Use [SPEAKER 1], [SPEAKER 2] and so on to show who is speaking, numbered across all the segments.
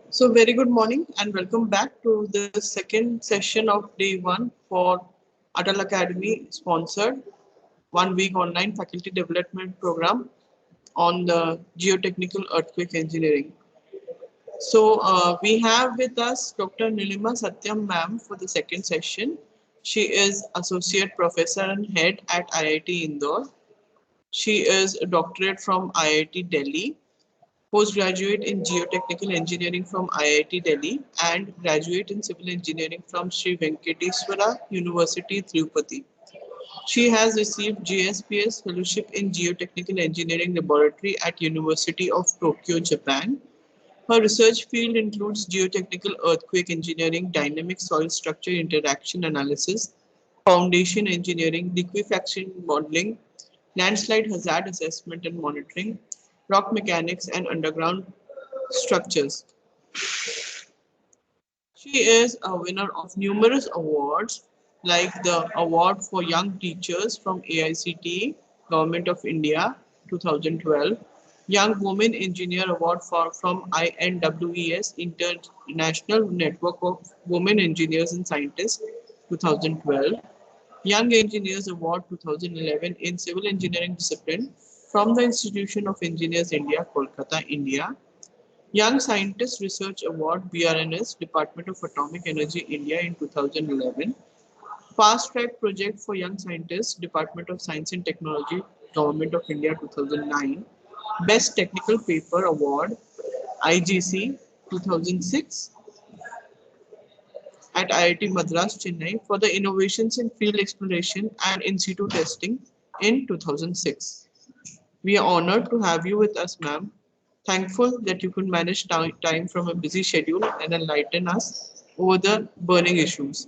[SPEAKER 1] So very good morning and welcome back to the second session of day one for Atal Academy sponsored 1 week online faculty development program on the geotechnical earthquake engineering. So we have with us Dr. Nilima Satyam ma'am for the second session. She is associate professor and head at IIT Indore. She is a doctorate from IIT Delhi, postgraduate in geotechnical engineering from IIT Delhi, and graduate in civil engineering from Sri Venkateswara University, Tirupati. She has received GSPS fellowship in geotechnical engineering laboratory at University of Tokyo, Japan. Her research field includes geotechnical earthquake engineering, dynamic soil structure interaction analysis, foundation engineering, liquefaction modeling, landslide hazard assessment and monitoring, rock mechanics, and underground structures. She is a winner of numerous awards like the Award for Young Teachers from AICTE, Government of India 2012, Young Women Engineer Award from INWES, International Network of Women Engineers and Scientists 2012, Young Engineers Award 2011 in Civil Engineering discipline from the Institution of Engineers India, Kolkata, India, Young Scientist Research Award BRNS, Department of Atomic Energy India in 2011, Fast Track Project for Young Scientists, Department of Science and Technology, Government of India 2009, Best Technical Paper Award IGC 2006 at IIT Madras, Chennai for the innovations in field exploration and in situ testing in 2006. We are honored to have you with us, ma'am. Thankful that you could manage time from a busy schedule and enlighten us over the burning issues.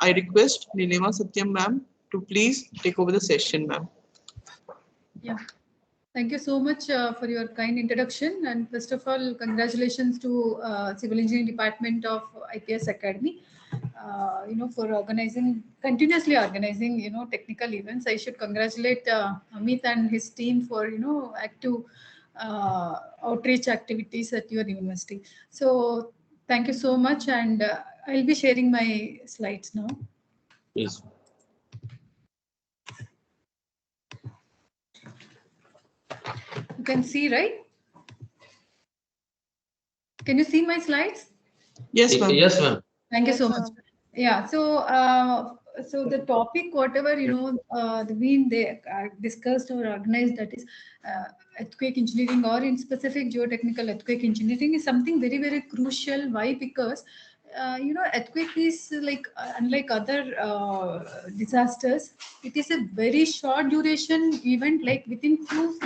[SPEAKER 1] I request Nilima Satyam ma'am to please take over the session, ma'am.
[SPEAKER 2] Yeah. Thank you so much for your kind introduction. And first of all, congratulations to Civil Engineering Department of IPS Academy, for continuously organizing, technical events. I should congratulate Amit and his team for, active outreach activities at your university. So thank you so much. And I'll be sharing my slides now.
[SPEAKER 1] Please.
[SPEAKER 2] You can see, right? Can you see my slides?
[SPEAKER 1] Yes, ma'am.
[SPEAKER 3] Yes, ma'am.
[SPEAKER 2] Thank you so much. Yeah. So the topic, whatever they discussed or organized, that is earthquake engineering, or in specific geotechnical earthquake engineering, is something very, very crucial. Why? Because earthquake is like unlike other disasters. It is a very short duration event, like within few,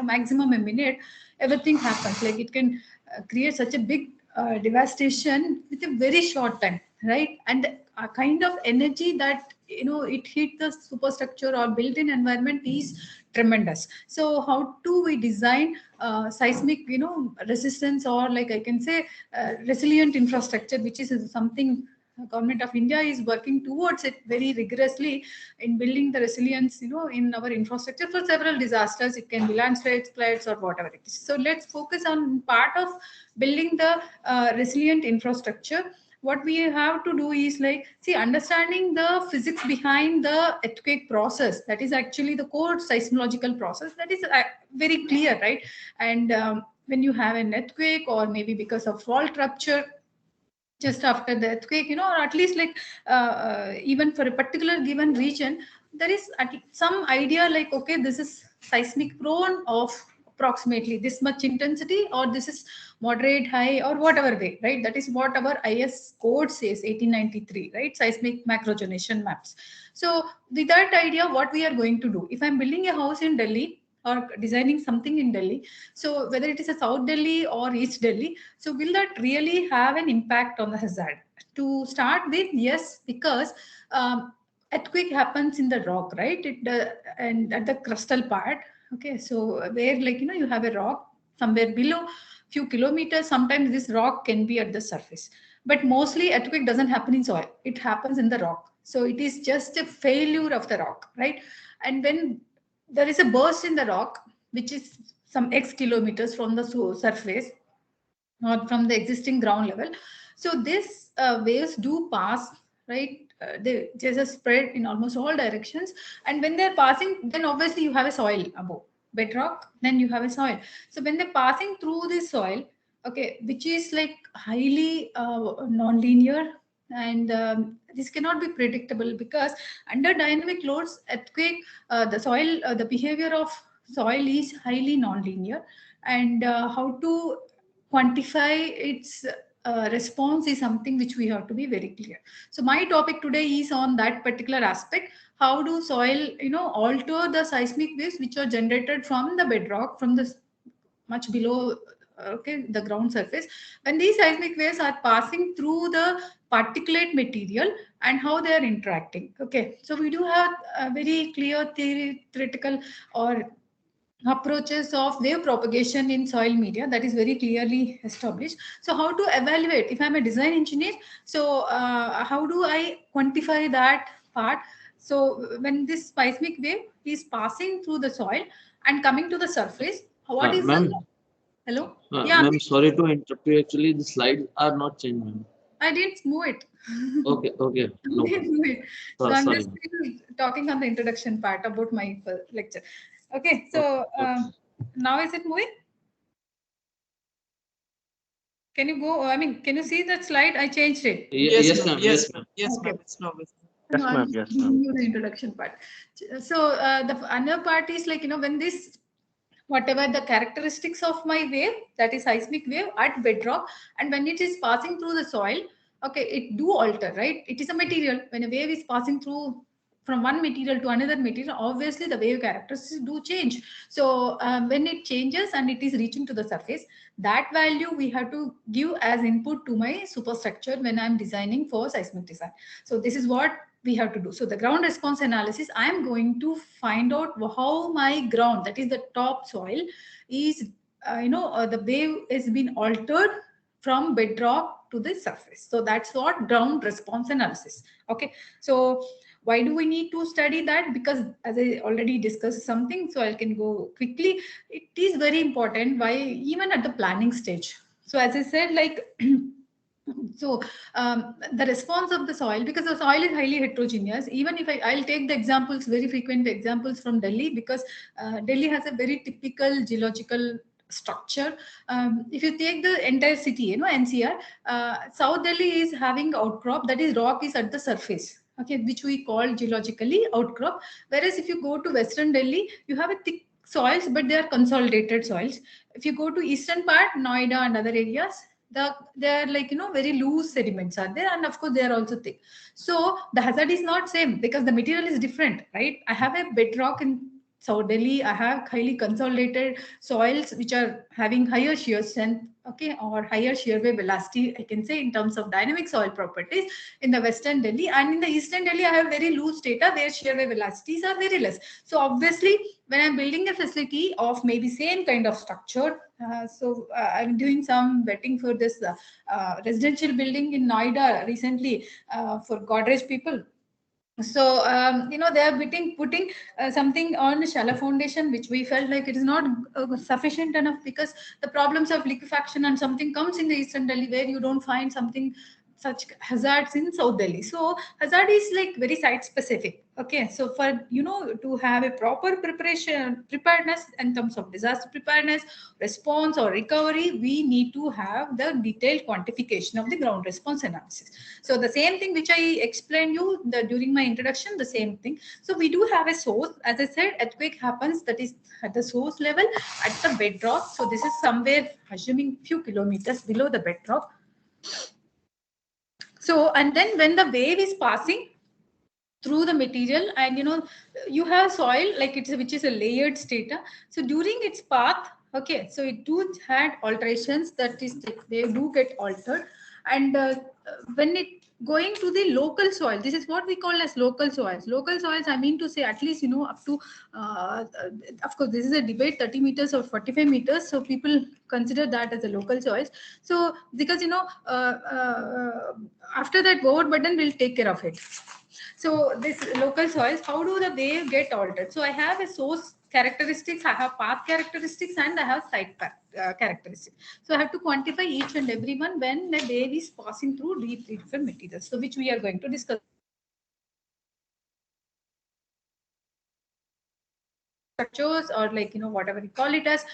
[SPEAKER 2] maximum a minute, everything happens. Like it can create such a big devastation with a very short time, right? And a kind of energy that it hit the superstructure or built-in environment is tremendous. So how do we design seismic resistance, or like I can say resilient infrastructure, which is something Government of India is working towards it very rigorously in building the resilience, in our infrastructure for several disasters. It can be landslides, floods, or whatever it is. So let's focus on part of building the resilient infrastructure. What we have to do is understanding the physics behind the earthquake process. That is actually the core seismological process. That is very clear, right? And when you have an earthquake, or maybe because of fault rupture just after the earthquake, or at least even for a particular given region, there is some idea like, okay, this is seismic prone of approximately this much intensity, or this is moderate, high, or whatever way, right? That is what our IS code says, 1893, right? Seismic macrozonation maps. So with that idea, what we are going to do, if I'm building a house in Delhi or designing something in Delhi, so whether it is a South Delhi or East Delhi, so will that really have an impact on the hazard? To start with, yes, because earthquake happens in the rock, right? And at the crustal part. Okay, so where you have a rock somewhere below few kilometers, sometimes this rock can be at the surface. But mostly earthquake doesn't happen in soil, it happens in the rock. So it is just a failure of the rock, right? And when there is a burst in the rock, which is some X kilometers from the surface or from the existing ground level, so this waves do pass, right? There's a spread in almost all directions, and when they're passing, then obviously you have a soil above bedrock, then you have a soil. So when they're passing through this soil, okay, which is like highly non-linear, and this cannot be predictable, because under dynamic loads, earthquake, the behavior of soil is highly non-linear, and how to quantify its response is something which we have to be very clear. So my topic today is on that particular aspect. How do soil, alter the seismic waves which are generated from the bedrock, from the much below, okay, the ground surface, when these seismic waves are passing through the particulate material, and how they are interacting. Okay, so we do have a very clear theoretical or approaches of wave propagation in soil media that is very clearly established. So how to evaluate if I'm a design engineer? So how do I quantify that part? So when this seismic wave is passing through the soil and coming to the surface, what is
[SPEAKER 3] Ma'am,
[SPEAKER 2] the... Hello? Yeah,
[SPEAKER 3] ma'am, sorry to interrupt you. Actually, the slides are not changed, ma'am.
[SPEAKER 2] I didn't move it.
[SPEAKER 3] Okay, okay, no
[SPEAKER 2] I didn't
[SPEAKER 3] problem.
[SPEAKER 2] move it. So I'm
[SPEAKER 3] Sorry.
[SPEAKER 2] just still talking on the introduction part about my lecture. Okay, so
[SPEAKER 3] Okay.
[SPEAKER 2] now is it moving? Can you go? I mean, can you see that slide? I changed it.
[SPEAKER 3] Yes, ma'am.
[SPEAKER 1] Yes,
[SPEAKER 3] Yes,
[SPEAKER 1] ma'am.
[SPEAKER 3] ma'am.
[SPEAKER 1] Yes,
[SPEAKER 2] Okay.
[SPEAKER 1] ma'am. It's now visible.
[SPEAKER 4] Yes,
[SPEAKER 2] No, I'm
[SPEAKER 4] ma'am.
[SPEAKER 2] just
[SPEAKER 4] Yes,
[SPEAKER 2] giving
[SPEAKER 4] ma'am.
[SPEAKER 2] you the introduction part. So the another part is like, when this, whatever the characteristics of my wave, that is seismic wave at bedrock, and when it is passing through the soil, okay, it do alter, right? It is a material. When a wave is passing through from one material to another material, obviously the wave characteristics do change. So when it changes and it is reaching to the surface, that value we have to give as input to my superstructure when I'm designing for seismic design. So this is what we have to do. So the ground response analysis, I am going to find out how my ground, that is the top soil, is, the wave has been altered from bedrock to the surface. So that's what ground response analysis. Okay. So why do we need to study that? Because as I already discussed something, so I can go quickly. It is very important. Why? Even at the planning stage. So as I said, like, so the response of the soil, because the soil is highly heterogeneous. Even if I'll take the examples, very frequent examples from Delhi, because Delhi has a very typical geological structure. If you take the entire city, NCR, South Delhi is having outcrop, that is rock is at the surface, okay, which we call geologically outcrop. Whereas if you go to Western Delhi, you have a thick soils, but they are consolidated soils. If you go to eastern part, Noida and other areas, they are like, very loose sediments are there, and of course they are also thick. So the hazard is not same, because the material is different, right? I have a bedrock in South Delhi, I have highly consolidated soils which are having higher shear strength, okay, or higher shear wave velocity, I can say, in terms of dynamic soil properties in the Western Delhi. And in the Eastern Delhi, I have very loose data where shear wave velocities are very less. So obviously, when I'm building a facility of maybe same kind of structure, I'm doing some vetting for this residential building in Noida recently for Godrej people. So they are putting something on shallow foundation, which we felt like it is not sufficient enough, because the problems of liquefaction and something comes in the Eastern Delhi, where you don't find something such hazards in South Delhi. So hazard is like very site specific. Okay, so for to have a proper preparedness in terms of disaster preparedness, response or recovery, we need to have the detailed quantification of the ground response analysis. So the same thing which I explained you during my introduction, the same thing. So we do have a source. As I said, earthquake happens, that is at the source level, at the bedrock. So this is somewhere, assuming few kilometers below the bedrock. So, and then when the wave is passing through the material, and you have soil like which is a layered strata. So during its path, okay, so it do had alterations, that is they do get altered. And when it going to the local soil, this is what we call as local soils. Local soils, I mean to say, at least up to of course this is a debate, 30 meters or 45 meters, so people consider that as a local soils. So because after that overburden will take care of it. So this local soils, how do the wave get altered? So I have a source characteristics, I have path characteristics, and I have site path characteristics. So I have to quantify each and every one when the wave is passing through different materials. So which we are going to discuss. Structures, or like, you know, whatever you call it as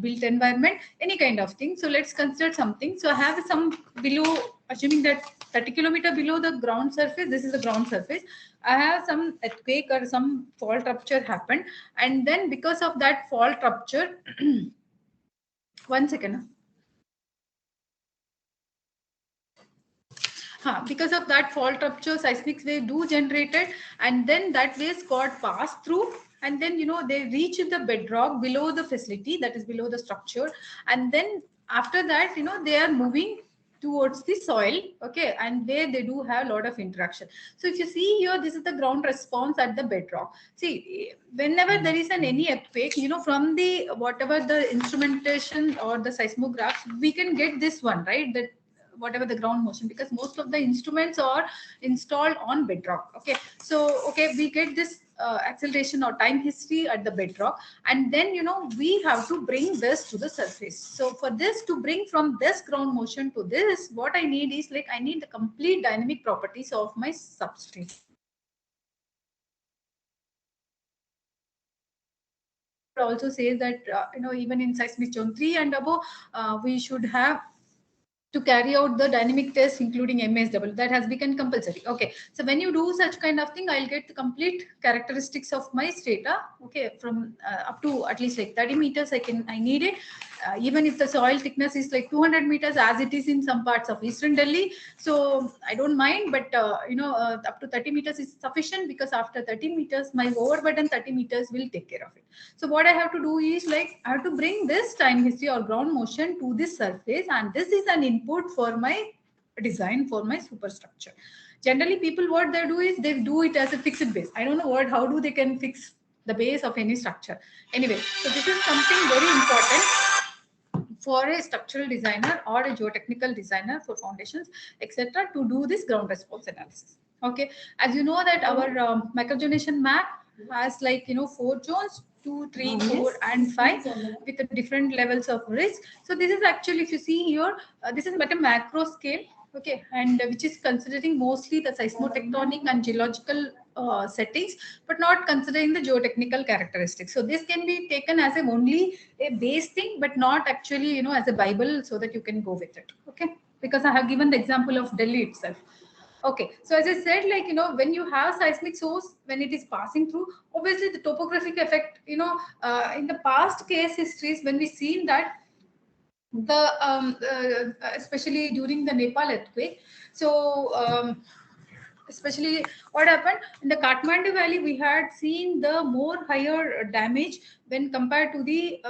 [SPEAKER 2] built environment, any kind of thing. So let's consider something. So I have some below, assuming that 30 kilometer below the ground surface, this is the ground surface, I have some earthquake or some fault rupture happened, and then because of that fault rupture one second. Because of that fault rupture, seismic wave do generated, and then that waves got passed through, and then, you know, they reach the bedrock below the facility, that is below the structure, and then after that, you know, they are moving towards the soil, okay, and where they do have a lot of interaction. So if you see here, this is the ground response at the bedrock. See, whenever there is any earthquake, you know, from the whatever the instrumentation or the seismographs, we can get this one, right, that whatever the ground motion, because most of the instruments are installed on bedrock, okay. So okay, we get this acceleration or time history at the bedrock, and then, you know, we have to bring this to the surface. So for this to bring from this ground motion to this, what I need is, like, I need the complete dynamic properties of my substrate. Also says that you know, even in seismic zone 3 and above, we should have to carry out the dynamic test, including MSW. That has become compulsory. Okay, so when you do such kind of thing, I'll get the complete characteristics of my strata. Okay, from up to at least like 30 meters, I need it. Even if the soil thickness is like 200 meters, as it is in some parts of Eastern Delhi, so I don't mind. But you know, up to 30 meters is sufficient, because after 30 meters, my overburden 30 meters will take care of it. So what I have to do is, like, I have to bring this time history or ground motion to this surface, and this is an input for my design for my superstructure. Generally, people, what they do is, they do it as a fixed base. I don't know how do they can fix the base of any structure. Anyway, so this is something very important for a structural designer or a geotechnical designer for foundations, etc., to do this ground response analysis. Okay, as you know that our micronization map has, like, you know, 4 zones, 2, 3, 4, and 5, with the different levels of risk. So this is actually, if you see here, this is at a macro scale, okay, and which is considering mostly the seismotectonic and geological settings, but not considering the geotechnical characteristics. So this can be taken as a only a base thing, but not actually, you know, as a Bible, so that you can go with it. Okay, because I have given the example of Delhi itself. Okay, so as I said, like, you know, when you have seismic source, when it is passing through, obviously the topographic effect, you know, in the past case histories, when we seen that the especially during the Nepal earthquake, so especially what happened in the Kathmandu Valley, we had seen the more higher damage when compared to the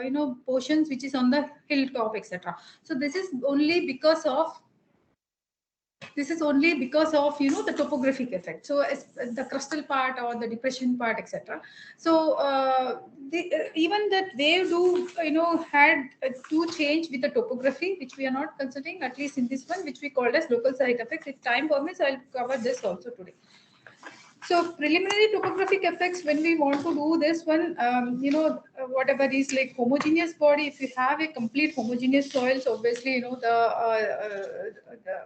[SPEAKER 2] you know, portions which is on the hilltop, etc. So this is only because of, you know, the topographic effect. So the crustal part or the depression part, etc. So even that wave do, you know, had to change with the topography, which we are not considering, at least in this one, which we called as local site effects. If time permits, I'll cover this also today. So preliminary topographic effects, when we want to do this one, you know, whatever is like homogeneous body, if you have a complete homogeneous soils, obviously, you know,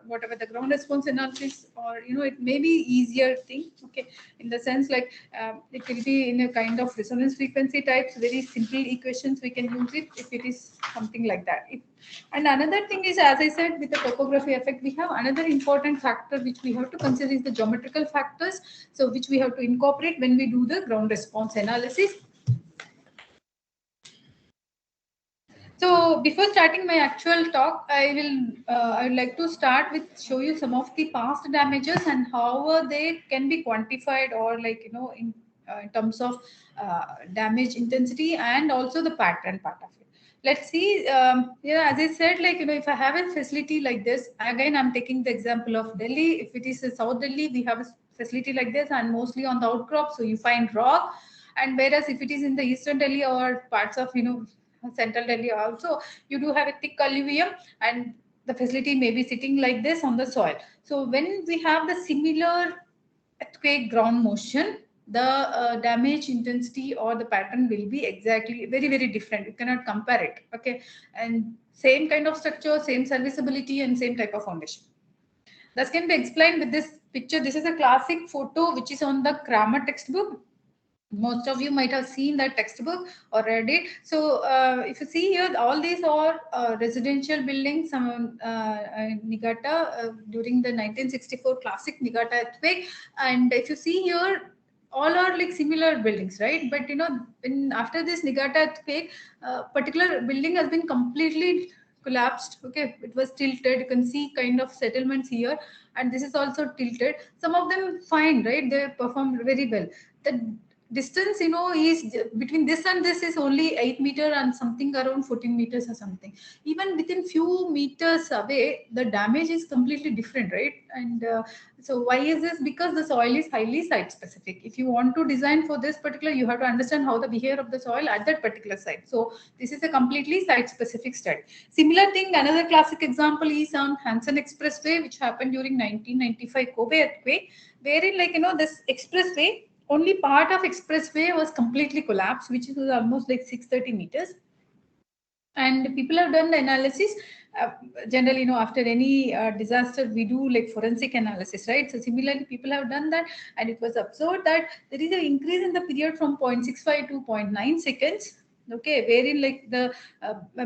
[SPEAKER 2] whatever the ground response analysis, or, you know, it may be easier thing, okay, in the sense like it will be in a kind of resonance frequency types, very simple equations we can use it if it is something like that. And another thing is, as I said, with the topography effect, we have another important factor which we have to consider is the geometrical factors. So which we have to incorporate when we do the ground response analysis. So before starting my actual talk, I would like to start with show you some of the past damages and how they can be quantified, or, like, you know, in terms of damage intensity and also the pattern part of it. Let's see. Yeah, as I said, like, you know, if I have a facility like this, again, I'm taking the example of Delhi. If it is a South Delhi, we have a facility like this, and mostly on the outcrop, so you find rock. And whereas if it is in the Eastern Delhi or parts of, you know, Central Delhi also, you do have a thick alluvium, and the facility may be sitting like this on the soil. So when we have the similar earthquake ground motion, the damage intensity or the pattern will be exactly very, very different. You cannot compare it. Okay. And same kind of structure, same serviceability, and same type of foundation. This can be explained with this picture. This is a classic photo which is on the Kramer textbook. Most of you might have seen that textbook or read it. So if you see here, all these are residential buildings, Niigata during the 1964 classic Niigata earthquake. And if you see here, all are like similar buildings, right? But after this Niigata earthquake, particular building has been completely collapsed. Okay, it was tilted. You can see kind of settlements here, and this is also tilted. Some of them fine, right? They performed very well. The distance is between this and this is only 8 meter and something around 14 meters or something. Even within few meters away, the damage is completely different, right? And so why is this? Because the soil is highly site specific. If you want to design for this particular, you have to understand how the behavior of the soil at that particular site. So this is a completely site specific study. Similar thing, another classic example is on Hansen Expressway, which happened during 1995 Kobe earthquake, wherein this expressway, only part of expressway was completely collapsed, which was almost like 630 meters. And people have done the analysis. Generally, after any disaster, we do like forensic analysis, right? So similarly, people have done that, and it was observed that there is an increase in the period from 0.65 to 0.9 seconds. Okay, wherein like the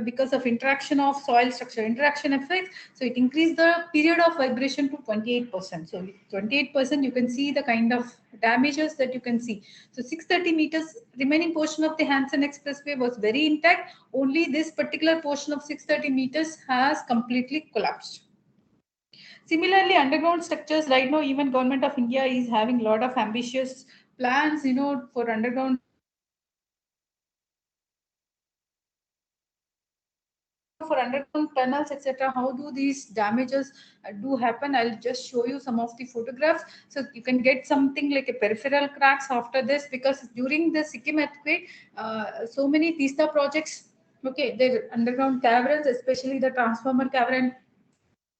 [SPEAKER 2] because of interaction of soil structure interaction effects, so it increased the period of vibration to 28%. So 28%, you can see the kind of damages that you can see. So 630 meters remaining portion of the Hansen Expressway was very intact. Only this particular portion of 630 meters has completely collapsed. Similarly, underground structures right now, even Government of India is having a lot of ambitious plans, for underground tunnels, etc. How do these damages do happen? I'll just show you some of the photographs so you can get something like a peripheral cracks after this, because during the Sikkim earthquake, so many Teesta projects, okay, their underground caverns, especially the transformer cavern,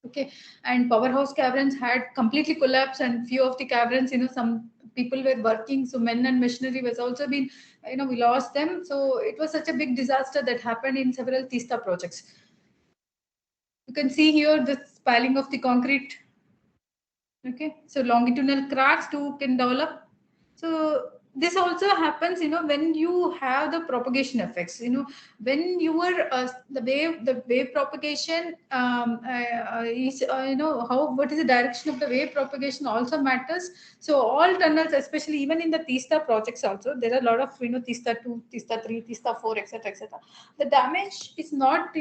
[SPEAKER 2] okay, and powerhouse caverns had completely collapsed, and few of the caverns, some people were working, so men and machinery was also been, we lost them. So it was such a big disaster that happened in several Teesta projects. You can see here the piling of the concrete. Okay, so longitudinal cracks too can develop. So this also happens, when you have the propagation effects. When you are the wave propagation is what is the direction of the wave propagation also matters. So all tunnels, especially even in the Teesta projects, also there are a lot of Teesta 2, Teesta 3, Teesta 4, etc., etc. The damage is not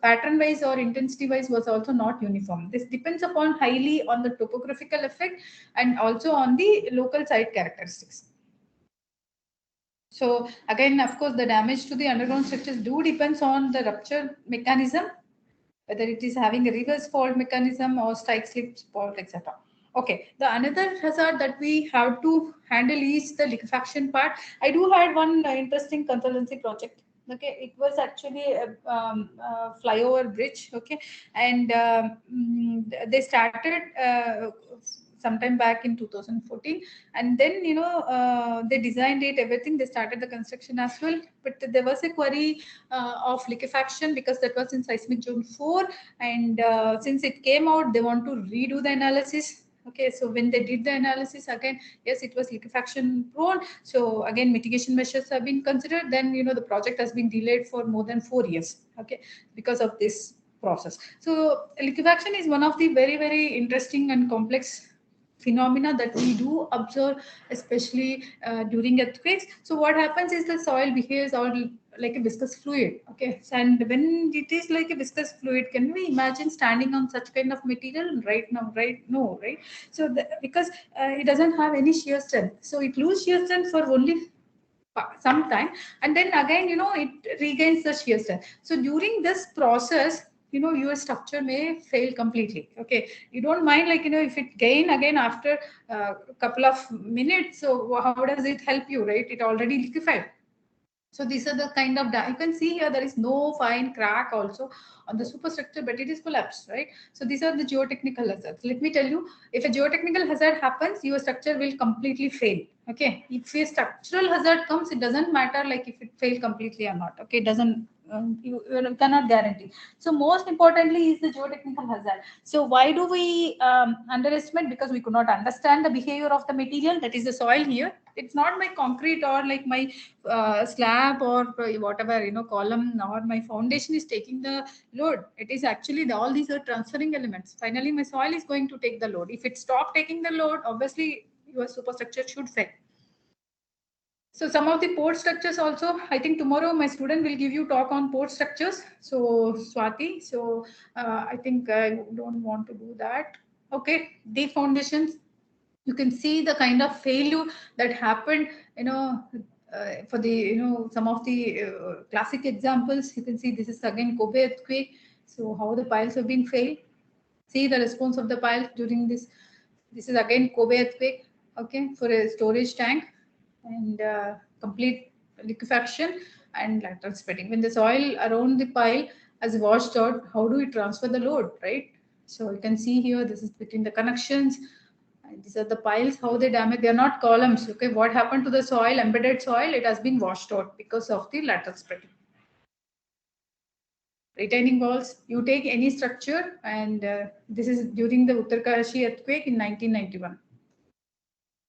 [SPEAKER 2] pattern wise or intensity wise was also not uniform. This depends upon highly on the topographical effect and also on the local site characteristics. So again, of course, the damage to the underground structures do depends on the rupture mechanism, whether it is having a reverse fault mechanism or strike slip fault, etc. Okay, the another hazard that we have to handle is the liquefaction part. I do had one interesting consultancy project. Okay, it was actually a flyover bridge. Okay, and they started sometime back in 2014, and then they designed it, everything, they started the construction as well, but there was a query of liquefaction because that was in seismic zone 4, and since it came out, they want to redo the analysis. Okay, so when they did the analysis again, yes, it was liquefaction prone, so again mitigation measures have been considered, then the project has been delayed for more than 4 years, okay, because of this process. So liquefaction is one of the very, very interesting and complex phenomena that we do observe, especially during earthquakes. So what happens is the soil behaves or like a viscous fluid. Okay, and when it is like a viscous fluid, can we imagine standing on such kind of material right now? Right? No, right? So because it doesn't have any shear strength, so it loses shear strength for only some time, and then again it regains the shear strength. So during this process, your structure may fail completely. Okay, you don't mind like if it gain again after a couple of minutes, so how does it help you, right? It already liquefied. So these are the kind of, you can see here there is no fine crack also on the superstructure, but it is collapsed, right? So these are the geotechnical hazards. Let me tell you, if a geotechnical hazard happens, your structure will completely fail. Okay, if a structural hazard comes, it doesn't matter like if it failed completely or not. Okay, it doesn't, you cannot guarantee. So most importantly is the geotechnical hazard. So why do we underestimate? Because we could not understand the behavior of the material, that is the soil here. It's not my concrete or like my slab or whatever, column, or my foundation is taking the load. It is actually all these are transferring elements. Finally my soil is going to take the load. If it stop taking the load, obviously your superstructure should fail. So some of the port structures also, I think tomorrow my student will give you talk on port structures. So Swati, so I think I don't want to do that. Okay, the foundations, you can see the kind of failure that happened, for the, some of the classic examples. You can see this is again Kobe earthquake. So how the piles have been failed. See the response of the piles during this. This is again Kobe earthquake, okay, for a storage tank, and complete liquefaction and lateral spreading. When the soil around the pile has washed out, how do we transfer the load, right? So you can see here, this is between the connections. And these are the piles, how they damage. They are not columns. Okay, what happened to the soil, embedded soil? It has been washed out because of the lateral spreading. Retaining walls, you take any structure, and this is during the Uttarkashi earthquake in 1991.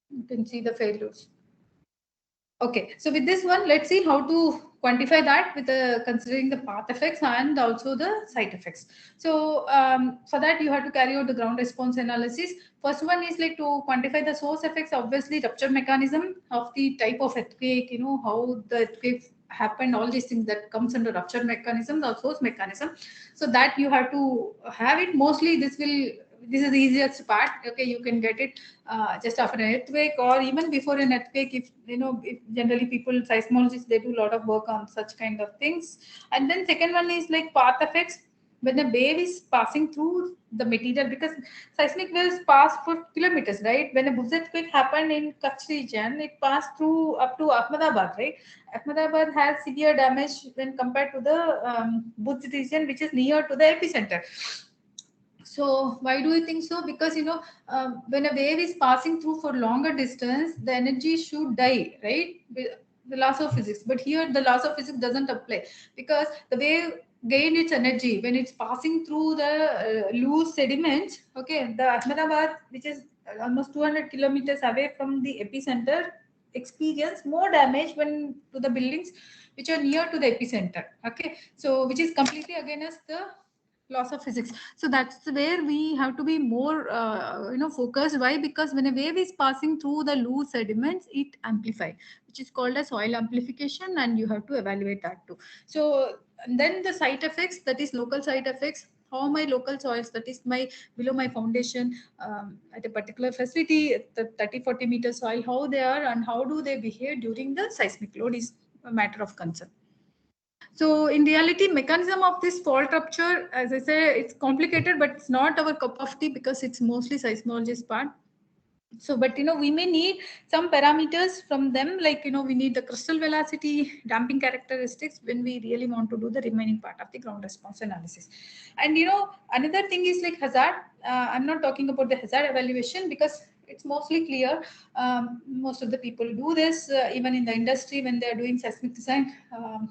[SPEAKER 2] You can see the failures. Okay, so with this one, let's see how to quantify that with considering the path effects and also the site effects. So for that, you have to carry out the ground response analysis. First one is like to quantify the source effects, obviously rupture mechanism of the type of earthquake, how the earthquake happened, all these things that comes under rupture mechanism or source mechanism. So that you have to have it. Mostly this is the easiest part. Okay, you can get it just after an earthquake or even before an earthquake. If generally people, seismologists, they do a lot of work on such kind of things. And then second one is like path effects. When a wave is passing through the material, because seismic waves pass for kilometers, right? When a Bhuj earthquake happened in Kutch region, it passed through up to Ahmedabad, right? Ahmedabad has severe damage when compared to the Bhuj region, which is near to the epicenter. So why do you think so? Because when a wave is passing through for longer distance, the energy should die, right? The laws of physics. But here the laws of physics doesn't apply, because the wave gained its energy when it's passing through the loose sediments. Okay, the Ahmedabad, which is almost 200 kilometers away from the epicenter, experience more damage when to the buildings which are near to the epicenter. Okay, so which is completely against the laws of physics. So that's where we have to be more focused. Why? Because when a wave is passing through the loose sediments, it amplifies, which is called as soil amplification, and you have to evaluate that too. So and then the site effects, that is local site effects. How my local soils, that is my below my foundation, at a particular facility, the 30-40 meter soil, how they are and how do they behave during the seismic load is a matter of concern. So in reality, mechanism of this fault rupture, as I say, it's complicated, but it's not our cup of tea because it's mostly seismologist part. So, but we may need some parameters from them, like we need the crystal velocity, damping characteristics when we really want to do the remaining part of the ground response analysis. And another thing is like hazard. I'm not talking about the hazard evaluation because it's mostly clear. Most of the people do this even in the industry when they are doing seismic design.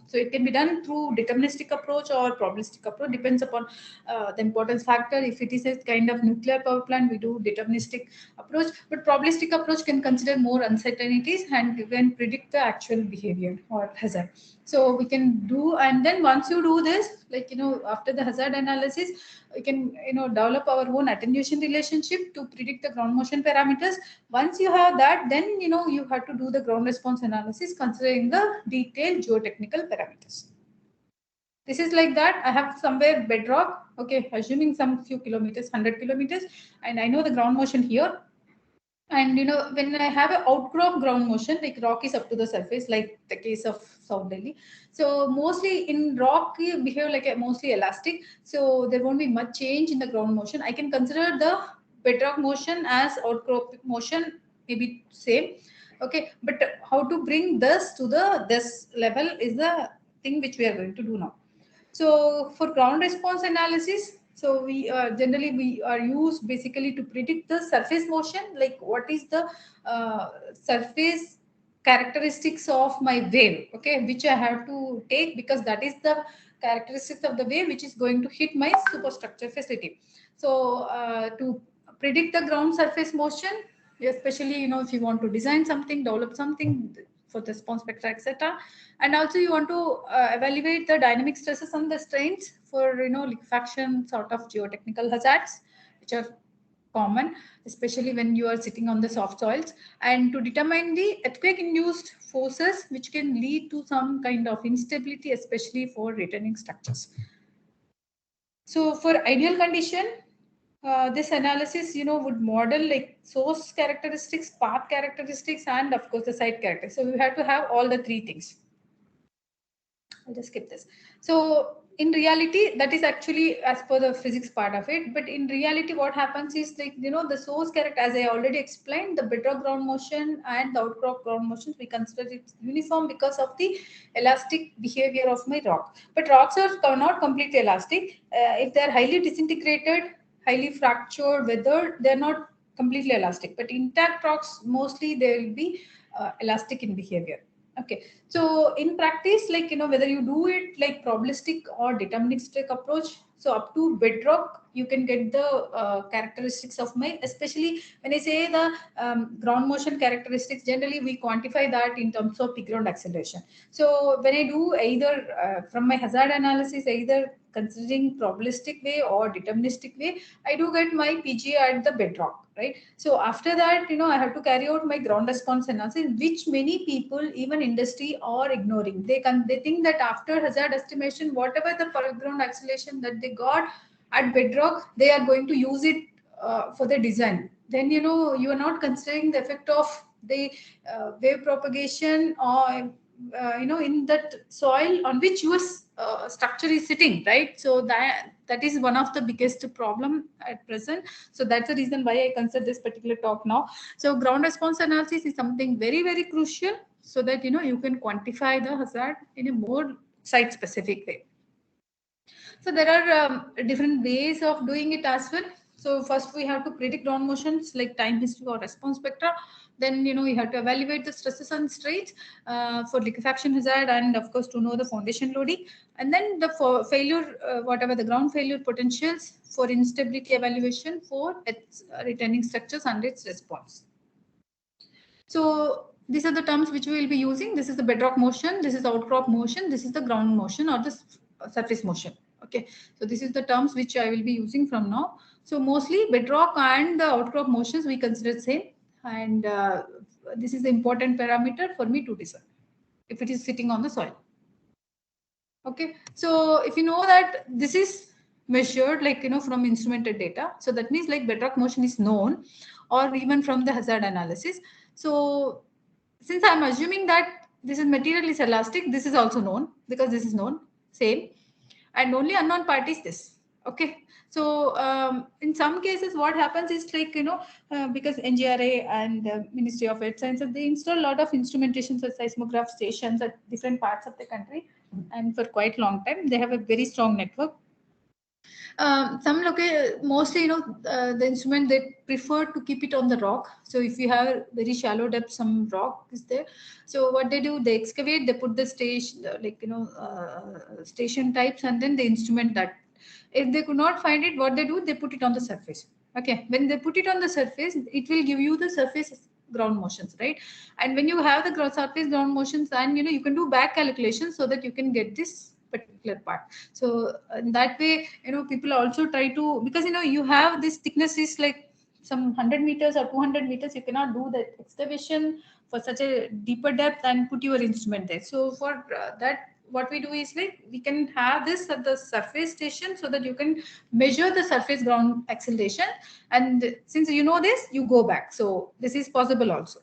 [SPEAKER 2] So it can be done through deterministic approach or probabilistic approach, depends upon the importance factor. If it is a kind of nuclear power plant, we do deterministic approach, but probabilistic approach can consider more uncertainties and can predict the actual behavior or hazard. So we can do, and then once you do this, like after the hazard analysis, we can develop our own attenuation relationship to predict the ground motion parameters. Once you have that, then you have to do the ground response analysis considering the detailed geotechnical parameters. This is like that. I have somewhere bedrock, okay, assuming some few kilometers, 100 kilometers, and I know the ground motion here. And when I have an outcrop ground motion, like rock is up to the surface, like the case of South Delhi. So mostly in rock, you behave like a mostly elastic. So there won't be much change in the ground motion. I can consider the bedrock motion as outcrop motion, maybe same. Okay, but how to bring this to this level is the thing which we are going to do now. So for ground response analysis, so we generally we are used basically to predict the surface motion, like what is the surface characteristics of my wave, okay, which I have to take, because that is the characteristics of the wave which is going to hit my superstructure facility. So to predict the ground surface motion, especially if you want to design something, develop something for the response spectra, etc., and also you want to evaluate the dynamic stresses and the strains for liquefaction sort of geotechnical hazards which are common, especially when you are sitting on the soft soils, and to determine the earthquake induced forces which can lead to some kind of instability, especially for returning structures. So for ideal condition, this analysis would model like source characteristics, path characteristics, and of course the site characteristics. So we have to have all the three things. I'll just skip this. So in reality, that is actually as per the physics part of it. But in reality, what happens is like, the source character, as I already explained, the bedrock ground motion and the outcrop ground motions, we consider it uniform because of the elastic behavior of my rock. But rocks are not completely elastic. If they're highly disintegrated, highly fractured, weathered, they're not completely elastic. But intact rocks, mostly they will be elastic in behavior. Okay, so in practice, like whether you do it like probabilistic or deterministic approach, so up to bedrock you can get the characteristics of my, especially when I say the ground motion characteristics, generally we quantify that in terms of peak ground acceleration. So when I do either from my hazard analysis, either considering probabilistic way or deterministic way, I do get my PGA at the bedrock, right? So after that, I have to carry out my ground response analysis, which many people, even industry, are ignoring. They think that after hazard estimation, whatever the per ground acceleration that they got at bedrock, they are going to use it for the design. Then you are not considering the effect of the wave propagation or in that soil on which your structure is sitting, right? So that is one of the biggest problem at present. So that's the reason why I consider this particular talk now. So ground response analysis is something very, very crucial, so that you can quantify the hazard in a more site specific way. So there are different ways of doing it as well. So first we have to predict ground motions like time history or response spectra. Then you have to evaluate the stresses and strains for liquefaction hazard, and of course to know the foundation loading. And then the failure, whatever the ground failure potentials for instability evaluation for its returning structures and its response. So these are the terms which we will be using. This is the bedrock motion, this is outcrop motion, this is the ground motion or the surface motion. Okay, so this is the terms which I will be using from now. So mostly bedrock and the outcrop motions we consider same, and this is the important parameter for me to decide if it is sitting on the soil. Okay, so if you know that this is measured like from instrumented data, so that means like bedrock motion is known, or even from the hazard analysis. So since I'm assuming that this is material is elastic, this is also known because this is known, same, and only unknown part is this. Okay, so in some cases what happens is like because NGRA and Ministry of Earth Sciences, they install a lot of instrumentation such seismograph stations at different parts of the country, and for quite long time they have a very strong network. Mostly the instrument, they prefer to keep it on the rock. So if you have very shallow depth, some rock is there, so what they do, they excavate, they put the station station types, and then they instrument that. If they could not find it, what they do, they put it on the surface. Okay, when they put it on the surface, it will give you the surface ground motions, right? And when you have the surface ground motions, and you can do back calculations so that you can get this particular part. So in that way, people also try to, because you have this thickness is like some 100 meters or 200 meters, you cannot do that excavation for such a deeper depth and put your instrument there. So for that, what we do is like we can have this at the surface station so that you can measure the surface ground acceleration, and since you know this, you go back. So this is possible also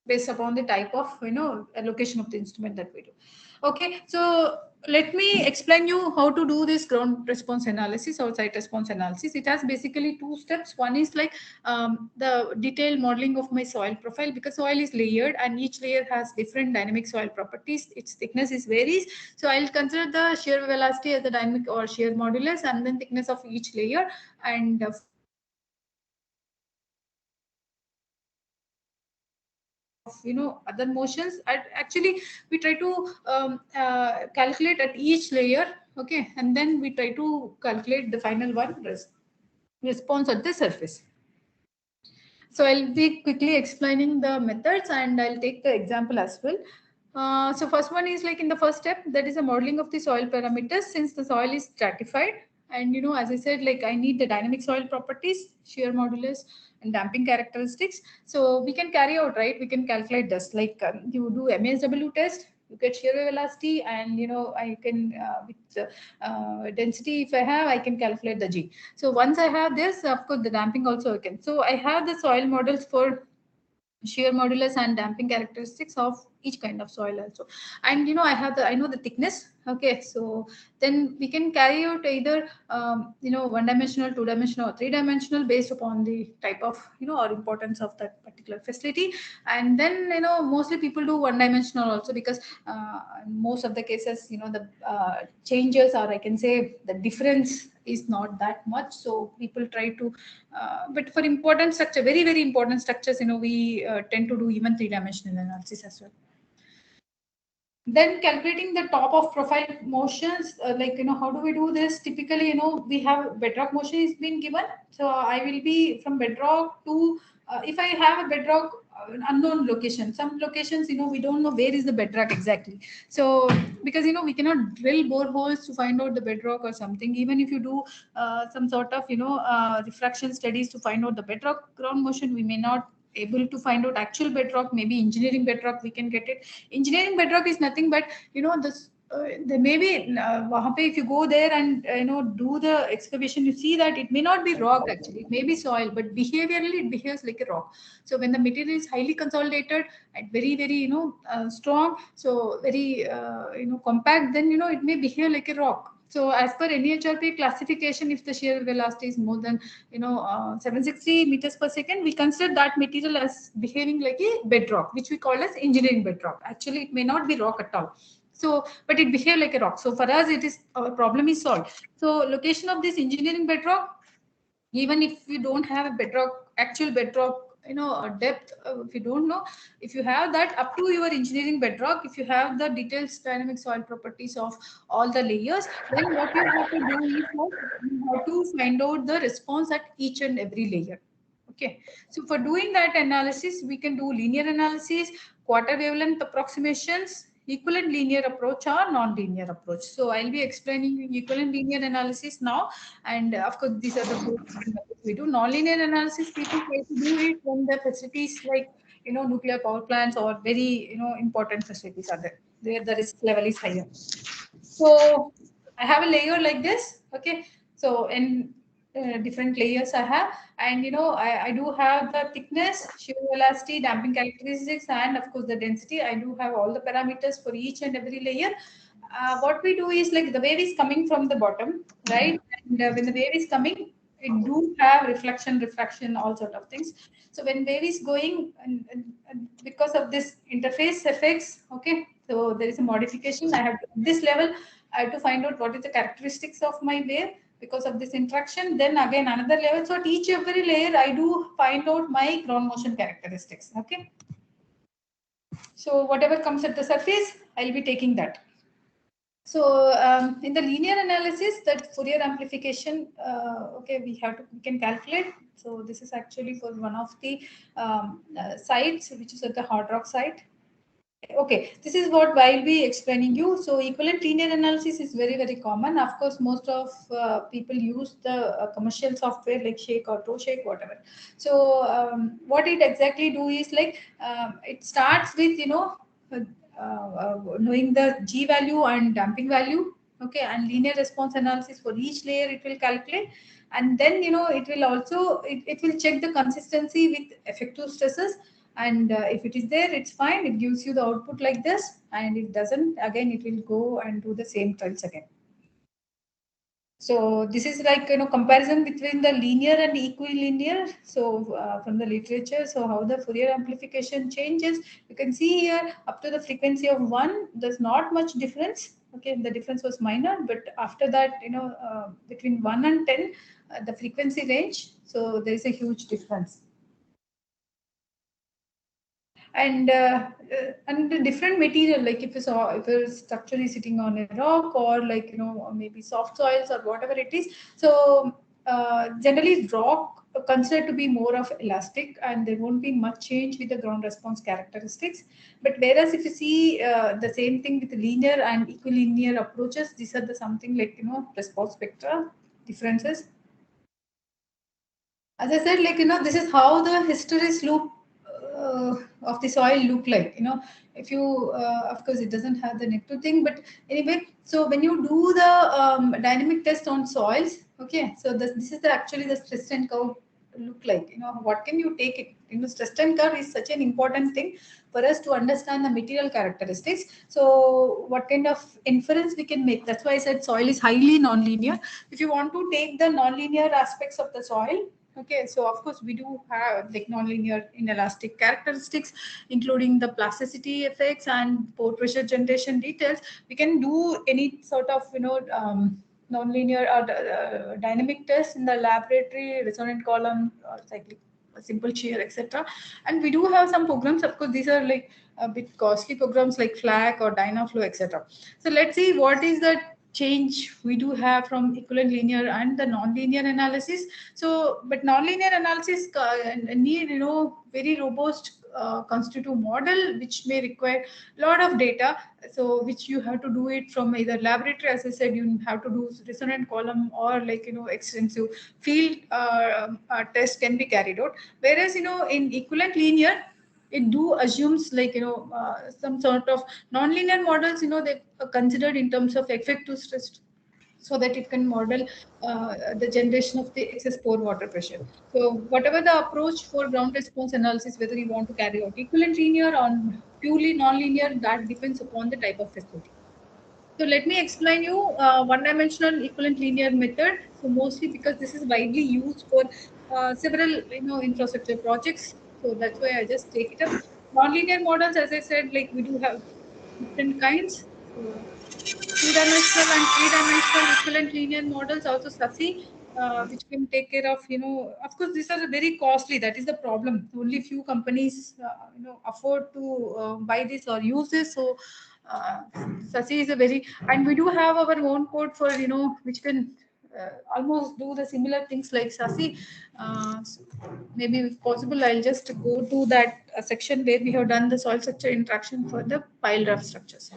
[SPEAKER 2] based upon the type of allocation of the instrument that we do. Okay, so let me explain you how to do this ground response analysis or site response analysis. It has basically two steps. One is like the detailed modeling of my soil profile, because soil is layered and each layer has different dynamic soil properties. Its thickness is varies. So I'll consider the shear velocity as the dynamic or shear modulus, and then thickness of each layer. And other motions, actually we try to calculate at each layer, okay, and then we try to calculate the final one response at the surface. So I'll be quickly explaining the methods and I'll take the example as well. So first one is like in the first step, that is a modeling of the soil parameters. Since the soil is stratified, and as I said, like I need the dynamic soil properties, shear modulus and damping characteristics. So we can carry out, right? We can calculate this, like you do MSW test, you get shear velocity, and I can with density, if I have, I can calculate the G. So once I have this, of course the damping also I can. So I have the soil models for shear modulus and damping characteristics of each kind of soil also. And I know the thickness, okay. So then we can carry out either one dimensional, two dimensional, or three dimensional based upon the type of or importance of that particular facility. And then mostly people do one dimensional also, because most of the cases the changes, or I can say the difference is not that much, so people try to but for important structure, very very important structures, we tend to do even three-dimensional analysis as well. Then calculating the top of profile motions, like how do we do this? Typically, we have bedrock motion is being given, so I will be from bedrock to if I have a bedrock unknown location, some locations we don't know where is the bedrock exactly. So because we cannot drill boreholes to find out the bedrock or something. Even if you do some sort of refraction studies to find out the bedrock ground motion, we may not able to find out actual bedrock. Maybe engineering bedrock we can get it. Engineering bedrock is nothing but this there may be if you go there and do the excavation, you see that it may not be rock, actually it may be soil, but behaviorally it behaves like a rock. So when the material is highly consolidated and very very strong, so very compact, then it may behave like a rock. So as per NEHRP classification, if the shear velocity is more than 760 meters per second, we consider that material as behaving like a bedrock, which we call as engineering bedrock. Actually, it may not be rock at all. So, but it behave like a rock. So for us, it is our problem is solved. So location of this engineering bedrock, even if you don't have a bedrock, actual bedrock, depth, if you don't know, if you have that up to your engineering bedrock, if you have the detailed dynamic soil properties of all the layers, then what you have to do is you have to find out the response at each and every layer. Okay, so for doing that analysis, we can do linear analysis, quarter wavelength approximations, equivalent linear approach, or non-linear approach. So I'll be explaining equivalent linear analysis now, and of course these are the four methods we do. Non-linear analysis, people try to do it when the facilities like nuclear power plants or very important facilities are there, where the risk level is higher. So I have a layer like this, okay. So in different layers I have, and I do have the thickness, shear velocity, damping characteristics, and of course the density. I do have all the parameters for each and every layer. What we do is like the wave is coming from the bottom, right? And when the wave is coming, it do have reflection, refraction, all sort of things. So when wave is going, and because of this interface effects, okay, so there is a modification. I have to, at this level, I have to find out what is the characteristics of my wave because of this interaction. Then again another level. So at each every layer, I do find out my ground motion characteristics. Okay. So whatever comes at the surface, I'll be taking that. So in the linear analysis, that Fourier amplification, okay, we can calculate. So this is actually for one of the sites, which is at the hard rock site. Okay, this is what I'll be explaining you. So equivalent linear analysis is very very common. Of course, most of people use the commercial software like Shake or ToeShake, whatever. So what it exactly do is like it starts with knowing the G value and damping value, okay, and linear response analysis for each layer it will calculate, and then it will also it will check the consistency with effective stresses, And if it is there, it's fine. It gives you the output like this, and it doesn't, again, it will go and do the same trials again. So this is like, comparison between the linear and equilinear. So from the literature, so how the Fourier amplification changes, you can see here up to the frequency of 1, there's not much difference. Okay, the difference was minor, but after that, between 1 and 10, the frequency range, so there is a huge difference. And the different material, like if a structure is sitting on a rock, or like or maybe soft soils or whatever it is, so generally rock considered to be more of elastic, and there won't be much change with the ground response characteristics. But whereas if you see the same thing with linear and equilinear approaches, these are the something like response spectra differences. As I said, like this is how the hysteresis loop of the soil look like. If you of course it doesn't have the nectar thing, but anyway, so when you do the dynamic test on soils, okay, so this is actually the stress strain curve look like. What can you take it? Stress strain curve is such an important thing for us to understand the material characteristics. So what kind of inference we can make? That's why I said soil is highly nonlinear. If you want to take the nonlinear aspects of the soil, okay, so of course we do have like nonlinear inelastic characteristics, including the plasticity effects and pore pressure generation details. We can do any sort of nonlinear or dynamic test in the laboratory, resonant column, or cyclic simple shear, etc. And we do have some programs. Of course, these are like a bit costly programs like FLAC or Dynaflow, etc. So let's see what is the change we do have from equivalent linear and the nonlinear analysis. So, but nonlinear analysis need very robust constitutive model, which may require a lot of data. So, which you have to do it from either laboratory, as I said, you have to do resonant column, or like extensive field test can be carried out. Whereas in equivalent linear, it do assumes like some sort of nonlinear models, they are considered in terms of effective stress, so that it can model the generation of the excess pore water pressure. So whatever the approach for ground response analysis, whether you want to carry out equivalent linear or purely nonlinear, that depends upon the type of facility. So let me explain you one-dimensional equivalent linear method. So mostly because this is widely used for several infrastructure projects. So that's why I just take it up. Nonlinear models, as I said, like we do have different kinds. So two-dimensional and three-dimensional equivalent linear models, also SASI, which can take care of, of course, these are very costly. That is the problem. Only few companies, afford to buy this or use this. So SASI is a very, and we do have our own code for, which can almost do the similar things like SASI. So maybe if possible, I'll just go to that section where we have done the soil structure interaction for the pile rough structures.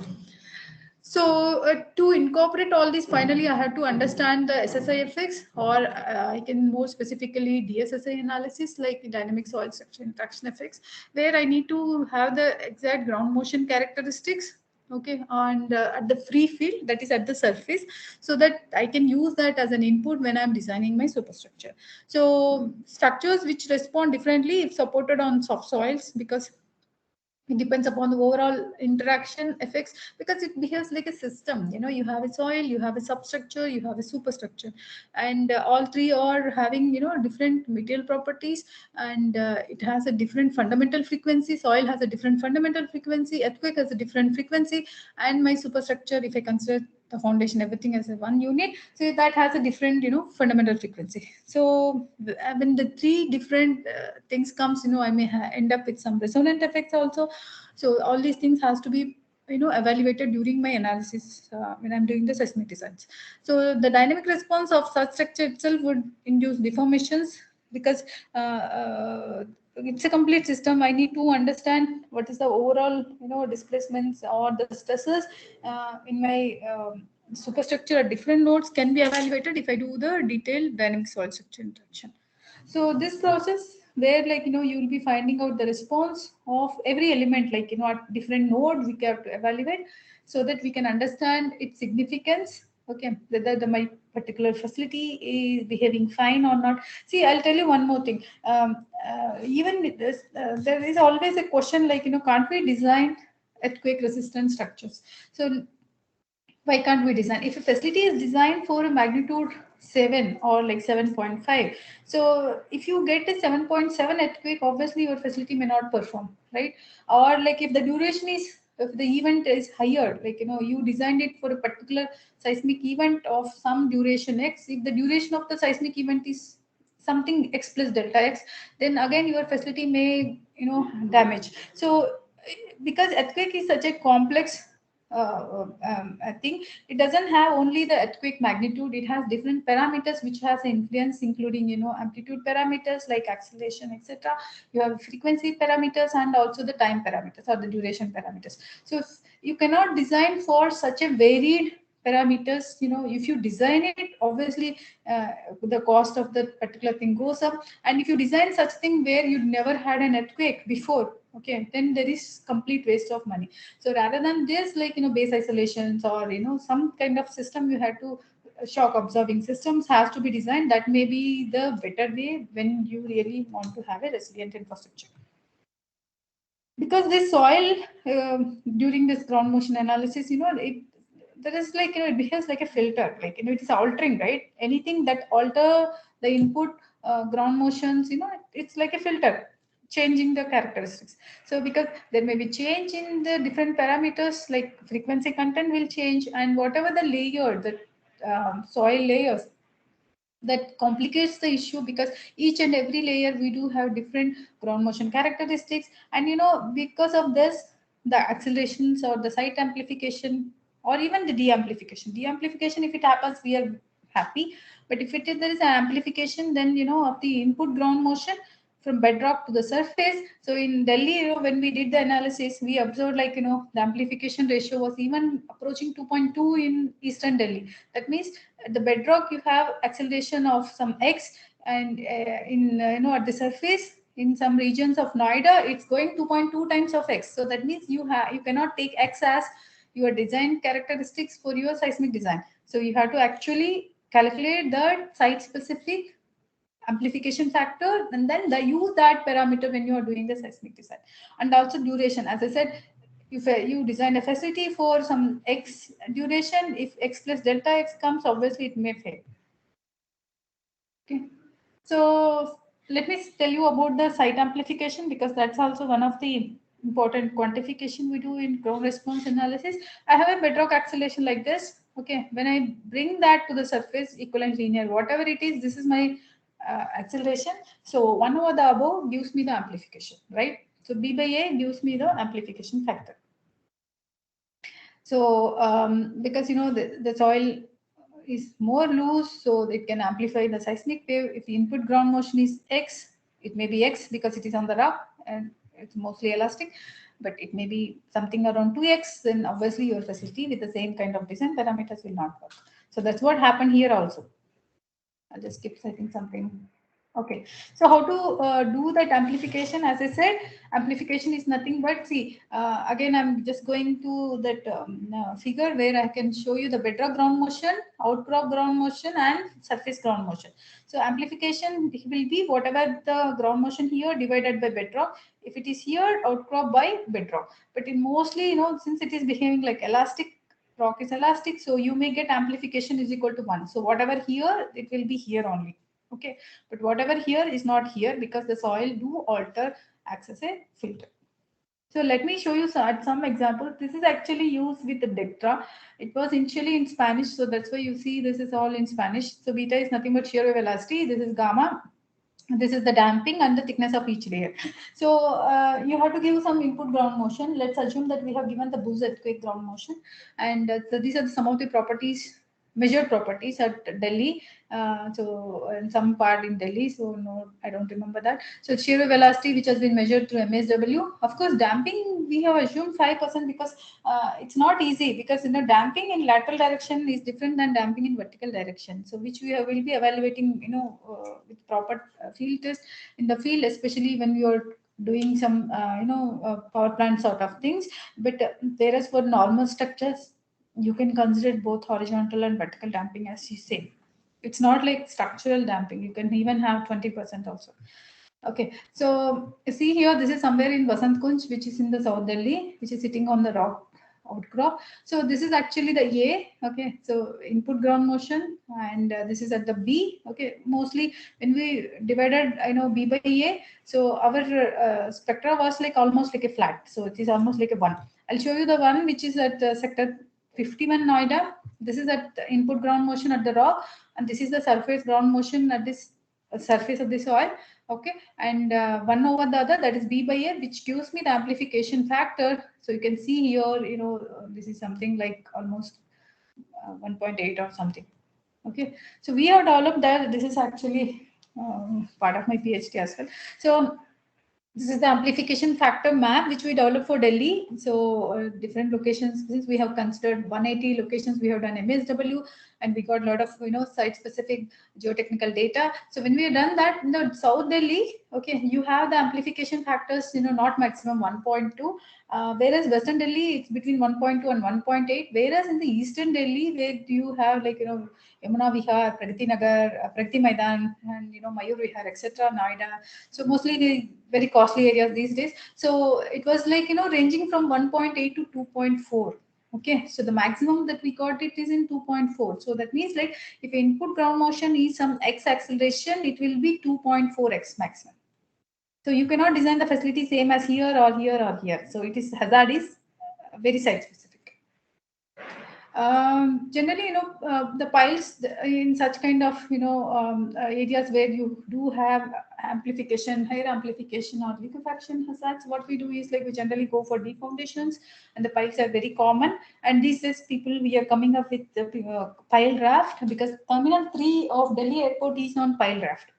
[SPEAKER 2] So to incorporate all this, finally, I have to understand the SSI effects, or I can more specifically DSSI analysis, like dynamic soil structure interaction effects, where I need to have the exact ground motion characteristics, okay, and at the free field, that is at the surface, so that I can use that as an input when I'm designing my superstructure. So structures which respond differently if supported on soft soils, because it depends upon the overall interaction effects, because it behaves like a system. You have a soil, you have a substructure, you have a superstructure, and all three are having different material properties, and it has a different fundamental frequency. Soil has a different fundamental frequency, earthquake has a different frequency, and my superstructure, if I consider the foundation, everything as a one unit, so that has a different fundamental frequency. So when the three different things comes, I may end up with some resonant effects also. So all these things has to be evaluated during my analysis when I'm doing the seismic designs. So the dynamic response of such structure itself would induce deformations, because it's a complete system. I need to understand what is the overall displacements or the stresses in my superstructure at different nodes can be evaluated if I do the detailed dynamic soil structure interaction. So this process where you will be finding out the response of every element, like at different nodes we have to evaluate, so that we can understand its significance, okay, whether my particular facility is behaving fine or not. See, I'll tell you one more thing. Even with this, there is always a question like, can't we design earthquake resistant structures? So why can't we design? If a facility is designed for a magnitude 7 or like 7.5, so if you get a 7.7 earthquake, obviously your facility may not perform, right? Or like if the duration is, if the event is higher, like you designed it for a particular seismic event of some duration x, if the duration of the seismic event is something x plus delta x, then again your facility may damage. So because earthquake is such a complex I think it doesn't have only the earthquake magnitude, it has different parameters which has influence, including amplitude parameters like acceleration, etc. You have frequency parameters and also the time parameters or the duration parameters. So you cannot design for such a varied parameters. If you design it, obviously the cost of the particular thing goes up, and if you design such thing where you never had an earthquake before, okay, then there is complete waste of money. So rather than this, like base isolations or some kind of system, you have to shock absorbing systems has to be designed. That may be the better way when you really want to have a resilient infrastructure. Because this soil during this ground motion analysis, it there is like it behaves like a filter, like it is altering, right? Anything that alter the input ground motions, it's like a filter changing the characteristics. So because there may be change in the different parameters, like frequency content will change, and whatever the layer, the soil layers, that complicates the issue, because each and every layer we do have different ground motion characteristics. And because of this, the accelerations or the site amplification or even the de-amplification, if it happens, we are happy. But if there is an amplification, then of the input ground motion from bedrock to the surface. So in Delhi, when we did the analysis, we observed like the amplification ratio was even approaching 2.2 in eastern Delhi. That means at the bedrock you have acceleration of some x, and in at the surface in some regions of Noida it's going 2.2 times of x. So that means you cannot take x as your design characteristics for your seismic design. So you have to actually calculate the site specific amplification factor, and then use that parameter when you are doing the seismic design. And also duration, as I said, if you design a facility for some x duration, if x plus delta x comes, obviously it may fail. Okay, so let me tell you about the site amplification, because that's also one of the important quantification we do in ground response analysis. I have a bedrock acceleration like this. Okay, when I bring that to the surface, equivalent linear, whatever it is, this is my acceleration. So 1 over the above gives me the amplification, right? So B by A gives me the amplification factor. So because the soil is more loose, so it can amplify the seismic wave. If the input ground motion is x, it may be x because it is on the rock and it's mostly elastic, but it may be something around 2x, then obviously your facility with the same kind of design parameters will not work. So that's what happened here also. I'll just skip setting something. Okay, so how to do that amplification? As I said, amplification is nothing but, see, again, I'm just going to that figure where I can show you the bedrock ground motion, outcrop ground motion, and surface ground motion. So amplification will be whatever the ground motion here divided by bedrock. If it is here, outcrop by bedrock. But in mostly, since it is behaving like elastic, rock is elastic, so you may get amplification is equal to 1. So whatever here, it will be here only. Okay, but whatever here is not here, because the soil do alter, acts as a filter. So let me show you some examples. This is actually used with the Dectra. It was initially in Spanish, so that's why you see this is all in Spanish. So beta is nothing but shear wave velocity. This is gamma. This is the damping and the thickness of each layer. So you have to give some input ground motion. Let's assume that we have given the Buzz earthquake ground motion, and so these are some of the properties, measured properties at Delhi. So in some part in Delhi, so no, I don't remember that. So shear wave velocity, which has been measured through MSW. Of course, damping we have assumed 5% because it's not easy, because damping in lateral direction is different than damping in vertical direction. So which will be evaluating with proper field test in the field, especially when you are doing some power plant sort of things. But whereas for normal structures, you can consider both horizontal and vertical damping, as you say. It's not like structural damping. You can even have 20% also. Okay, so you see here, this is somewhere in Vasant Kunj, which is in the South Delhi, which is sitting on the rock outcrop. So this is actually the A. Okay, so input ground motion, and this is at the B. Okay, mostly when we divided, B by A, so our spectra was like almost like a flat. So it is almost like a one. I'll show you the one which is at sector 51 Noida. This is at the input ground motion at the rock, and this is the surface ground motion at this surface of the soil. Okay, and 1 over the other, that is B by A, which gives me the amplification factor. So you can see here, this is something like almost 1.8 or something. Okay, so we have developed that. This is actually part of my PhD as well. So this is the amplification factor map which we developed for Delhi. So different locations, since we have considered 180 locations, we have done MSW, and we got a lot of site specific geotechnical data. So when we have done that in the South Delhi, okay, you have the amplification factors, not maximum 1.2, whereas Western Delhi it's between 1.2 and 1.8, whereas in the Eastern Delhi where you have like Yamuna Vihar, Pragati Nagar, Pragati Maidan, and Mayur Vihar, etc., Noida. So mostly the very costly areas these days. So it was like ranging from 1.8 to 2.4. Okay, so the maximum that we got it is in 2.4. So that means like if input ground motion is some x acceleration, it will be 2.4x maximum. So you cannot design the facility same as here or here or here. So it is hazard is very site specific. Generally, the piles in such kind of areas where you do have amplification, higher amplification or liquefaction hazards, what we do is like we generally go for deep foundations, and the piles are very common. And these days, people we are coming up with the pile raft, because Terminal 3 of Delhi Airport is on pile raft,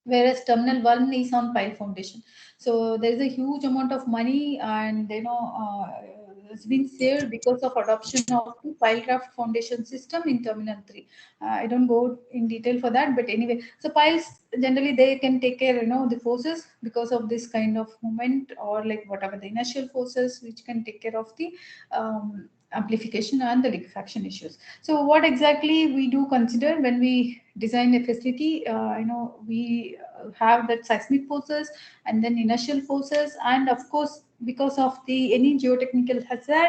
[SPEAKER 2] whereas Terminal 1 is on pile foundation. So there is a huge amount of money, and it's been saved because of adoption of the pile raft foundation system in Terminal 3. I don't go in detail for that, but anyway, so piles generally they can take care, the forces because of this kind of movement, or like whatever the inertial forces which can take care of the amplification and the liquefaction issues. So what exactly we do consider when we design a facility? We have that seismic forces, and then inertial forces, and of course because of the any geotechnical hazard,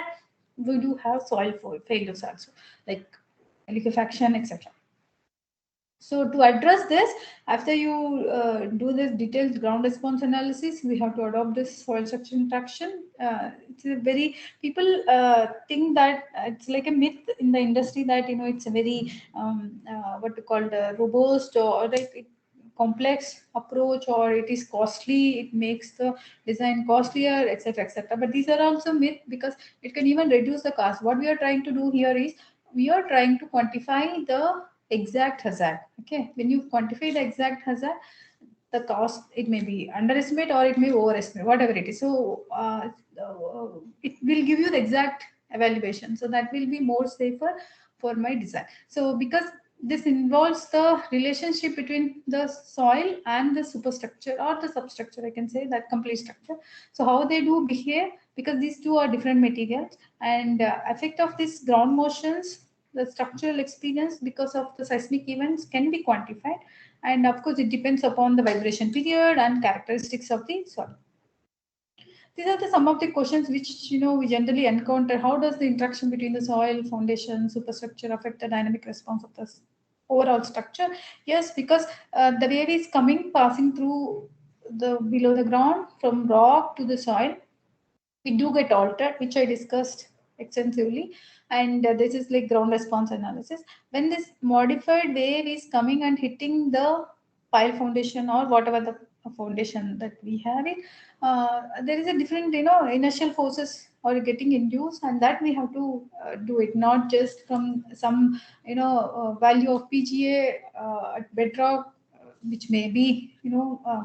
[SPEAKER 2] we do have soil failures also, like liquefaction, etc. So to address this, after you do this detailed ground response analysis, we have to adopt this soil structure interaction. It's a very, people think that it's like a myth in the industry that it's a very what to call the robust or like complex approach, or it is costly, it makes the design costlier, etc., etc. But these are also myth, because it can even reduce the cost. What we are trying to do here is we are trying to quantify the exact hazard. Okay, when you quantify the exact hazard, the cost, it may be underestimate or it may overestimate, whatever it is. So it will give you the exact evaluation, so that will be more safer for my design. So because this involves the relationship between the soil and the superstructure or the substructure, I can say that complete structure. So how they do behave, because these two are different materials, and effect of these ground motions, the structural experience because of the seismic events can be quantified, and of course it depends upon the vibration period and characteristics of the soil. These are some of the questions which we generally encounter. How does the interaction between the soil, foundation, superstructure affect the dynamic response of the overall structure? Yes, because the wave is passing through the below the ground from rock to the soil. We do get altered, which I discussed extensively, and this is like ground response analysis. When this modified wave is coming and hitting the pile foundation or whatever the foundation that we have it, there is a different inertial forces are getting induced, and that we have to do it not just from some value of PGA at bedrock, which may be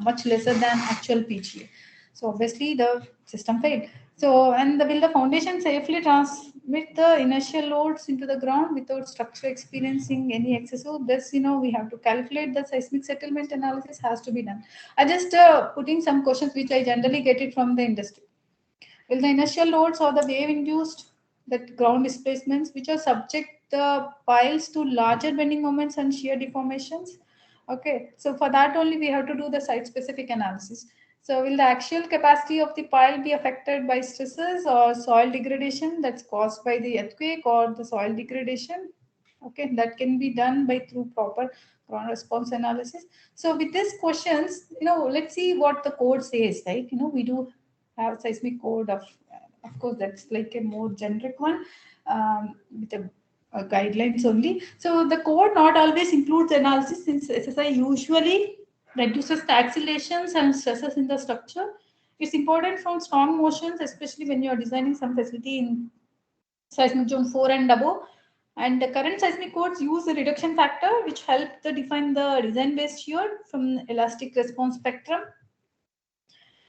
[SPEAKER 2] much lesser than actual PGA. So obviously the system failed. So, and will the foundation safely transmit the inertial loads into the ground without structure experiencing any excess? So this, we have to calculate the seismic settlement analysis has to be done. I just putting some questions which I generally get it from the industry. Will the inertial loads or the wave induced that ground displacements which are subject the piles to larger bending moments and shear deformations? Okay, so for that only we have to do the site-specific analysis. So will the actual capacity of the pile be affected by stresses or soil degradation that's caused by the earthquake or the soil degradation? Okay, that can be done by through proper ground response analysis. So with these questions, let's see what the code says. Like, we do have seismic code of course, that's like a more generic one with a guidelines only. So the code not always includes analysis since SSI usually reduces the accelerations and stresses in the structure. It's important from strong motions, especially when you are designing some facility in seismic zone 4 and above. And the current seismic codes use the reduction factor, which help to define the design-based shear from elastic response spectrum.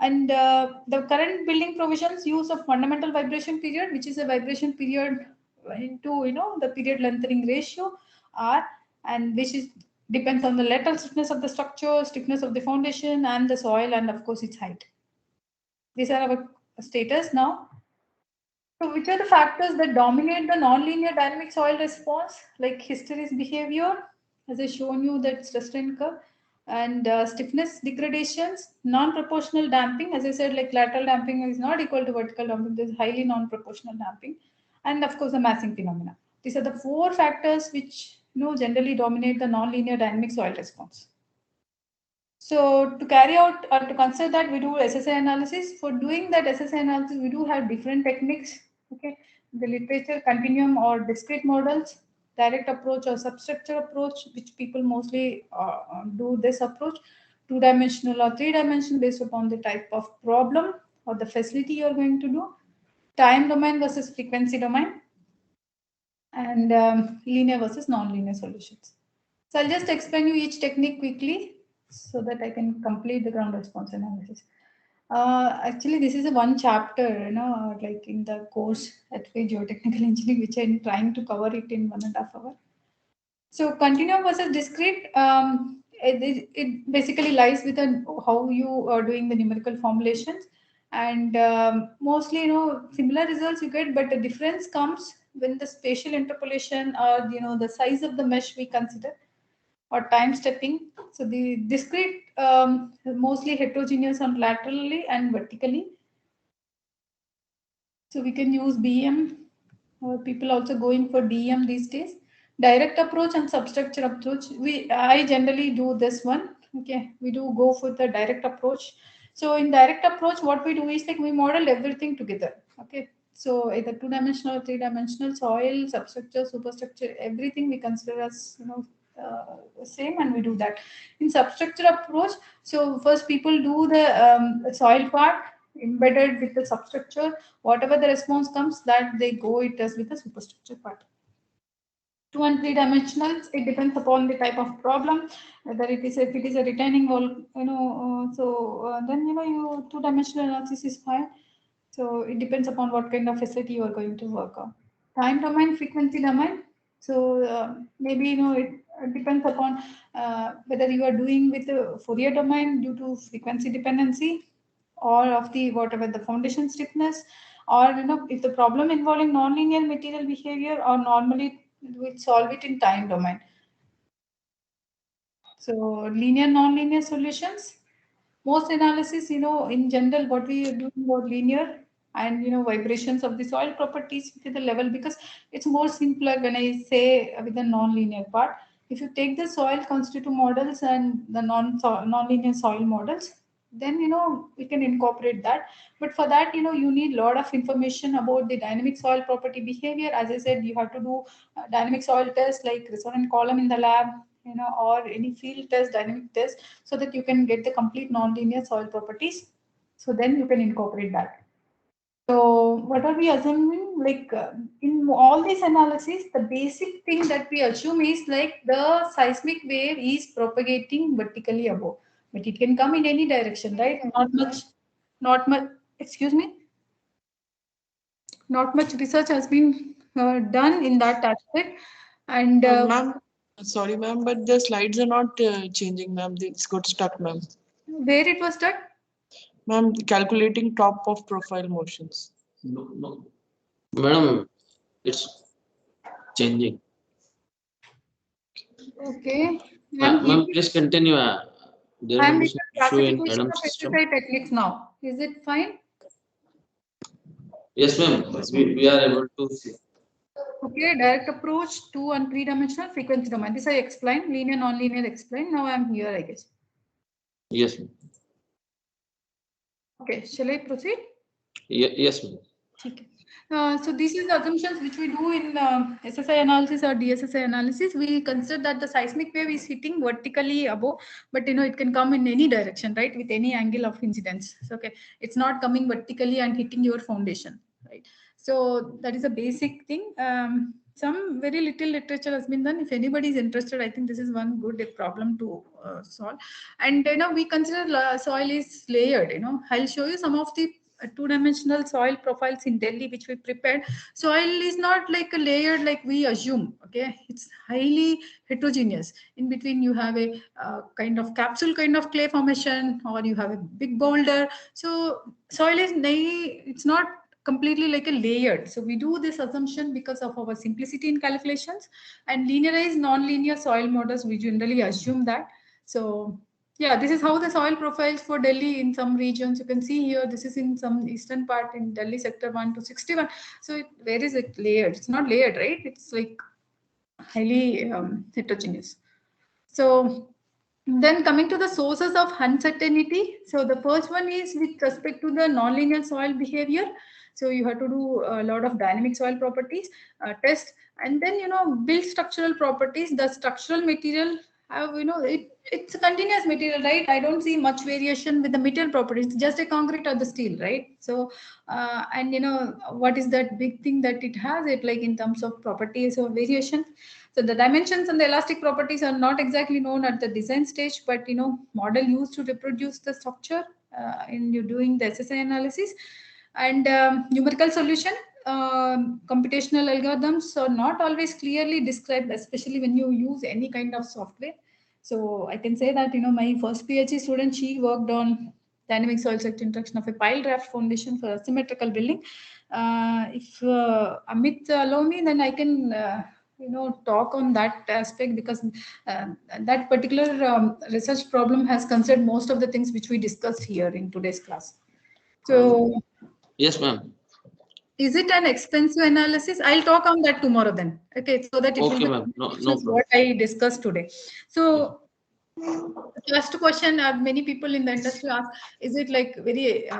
[SPEAKER 2] And the current building provisions use a fundamental vibration period, which is a vibration period into the period lengthening ratio R, and which is depends on the lateral stiffness of the structure, stiffness of the foundation, and the soil, and of course its height. These are our status now. So which are the factors that dominate the nonlinear dynamic soil response, like hysteresis behavior, as I shown you that stress strain curve, and stiffness degradations, non-proportional damping, as I said, like lateral damping is not equal to vertical damping, there's highly non-proportional damping, and of course the massing phenomena. These are the four factors which generally dominate the nonlinear dynamic soil response. So to carry out or to consider that, we do SSI analysis. For doing that SSI analysis, we do have different techniques. Okay, the literature, continuum or discrete models, direct approach or substructure approach, which people mostly do this approach, two-dimensional or three-dimensional based upon the type of problem or the facility you're going to do, time domain versus frequency domain, and linear versus non-linear solutions. So I'll just explain you each technique quickly so that I can complete the ground response analysis. Actually, this is a one chapter, like in the course at Geotechnical Engineering, which I'm trying to cover it in 1.5 hours. So continuum versus discrete, it basically lies with how you are doing the numerical formulations, and mostly similar results you get, but the difference comes when the spatial interpolation or the size of the mesh we consider, or time stepping. So the discrete mostly heterogeneous on laterally and vertically. So we can use BM, or people also going for DM these days. Direct approach and substructure approach. I generally do this one. Okay, we do go for the direct approach. So in direct approach, what we do is like we model everything together. Okay, so either two-dimensional or three-dimensional, soil, substructure, superstructure, everything we consider as same, and we do that. In substructure approach, so first people do the soil part embedded with the substructure. Whatever the response comes, that they go it as with the superstructure part. 2 and 3 dimensionals, it depends upon the type of problem, whether if it is a retaining wall, then you 2-dimensional analysis is fine. So it depends upon what kind of facility you are going to work on. Time domain, frequency domain. So maybe it depends upon whether you are doing with the Fourier domain due to frequency dependency, or of the whatever the foundation stiffness, or if the problem involving nonlinear material behavior, or normally we solve it in time domain. So linear non-linear solutions, most analysis in general what we are doing about linear and vibrations of the soil properties to the level, because it's more simpler when I say with the non-linear part. If you take the soil constitutive models and the non-linear soil models, then we can incorporate that. But for that you need a lot of information about the dynamic soil property behavior. As I said, you have to do dynamic soil tests like resonant column in the lab, or any field test, dynamic test, so that you can get the complete non-linear soil properties. So then you can incorporate that. So what are we assuming? Like in all these analyses, the basic thing that we assume is like the seismic wave is propagating vertically above, but it can come in any direction, right? Not much, excuse me? Not much research has been done in that aspect. And
[SPEAKER 1] Ma'am, sorry ma'am, but the slides are not changing, ma'am. It's got stuck, ma'am.
[SPEAKER 2] where it was stuck?
[SPEAKER 1] Ma'am, calculating top of profile motions.
[SPEAKER 3] No. Madam, it's changing.
[SPEAKER 2] Okay.
[SPEAKER 3] Ma'am, please continue. There
[SPEAKER 2] I'm
[SPEAKER 3] may
[SPEAKER 2] in
[SPEAKER 3] be some
[SPEAKER 2] the
[SPEAKER 3] issue in
[SPEAKER 2] classification
[SPEAKER 3] Adam's
[SPEAKER 2] of
[SPEAKER 3] system.
[SPEAKER 2] exercise techniques now. Is it fine?
[SPEAKER 3] Yes, ma'am. We are able to see.
[SPEAKER 2] Okay, direct approach, two and three-dimensional frequency domain. This I explained, linear, non-linear explained. Now I'm here, I guess.
[SPEAKER 3] Yes, ma'am.
[SPEAKER 2] Okay, shall I proceed?
[SPEAKER 3] Yes, ma'am.
[SPEAKER 2] Okay. So these are the assumptions which we do in SSI analysis or DSSI analysis. We consider that the seismic wave is hitting vertically above, but it can come in any direction, right? With any angle of incidence. So, okay, it's not coming vertically and hitting your foundation, right? So that is a basic thing. Some very little literature has been done. If anybody is interested, I think this is one good problem to solve. And we consider soil is layered. I'll show you some of the two-dimensional soil profiles in Delhi, which we prepared. Soil is not like a layered like we assume. Okay, it's highly heterogeneous. In between, you have a kind of capsule kind of clay formation, or you have a big boulder. So soil is it's not completely like a layered. So we do this assumption because of our simplicity in calculations, and linearized non-linear soil models. We generally assume that. So yeah, this is how the soil profiles for Delhi in some regions. You can see here, this is in some eastern part in Delhi sector 1 to 61. So where is it layered? It's not layered, right? It's like highly heterogeneous. So then coming to the sources of uncertainty. So the first one is with respect to the nonlinear soil behavior. So you have to do a lot of dynamic soil properties test, and then build structural properties. The structural material have it's a continuous material, right? I don't see much variation with the material properties. It's just a concrete or the steel, right? So and what is that big thing that it has it like in terms of properties or variation. So the dimensions and the elastic properties are not exactly known at the design stage, but model used to reproduce the structure in you doing the SSI analysis. And numerical solution, computational algorithms are not always clearly described, especially when you use any kind of software. So I can say that my first PhD student, she worked on dynamic soil structure interaction of a pile draft foundation for asymmetrical building. If Amit allow me, then I can talk on that aspect, because that particular research problem has considered most of the things which we discussed here in today's class. So
[SPEAKER 3] Yes, ma'am.
[SPEAKER 2] is it an expensive analysis? I'll talk on that tomorrow then. Okay, so that it will
[SPEAKER 3] Okay,
[SPEAKER 2] be
[SPEAKER 3] ma'am. No
[SPEAKER 2] what
[SPEAKER 3] problem.
[SPEAKER 2] I discussed today. So first question many people in the industry ask, is it like very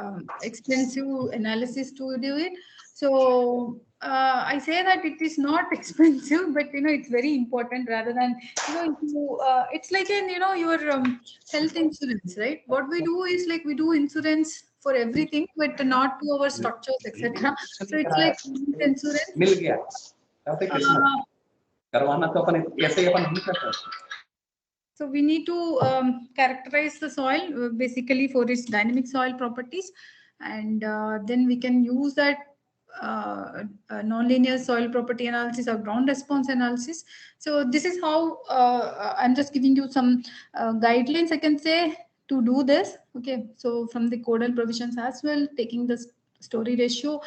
[SPEAKER 2] expensive analysis to do it? So I say that it is not expensive, but it's very important, rather than it's like in your health insurance, right? What we do is like we do insurance for everything, but not to our structures, etc. So it's like insurance.
[SPEAKER 4] मिल गया कहते किस्मत करवाना तो अपन कैसे अपन नहीं करते.
[SPEAKER 2] So we need to characterize the soil basically for its dynamic soil properties, and then we can use that nonlinear soil property analysis or ground response analysis. So this is how I'm just giving you some guidelines, I can say, to do this. Okay, so from the codal provisions as well, taking the story ratio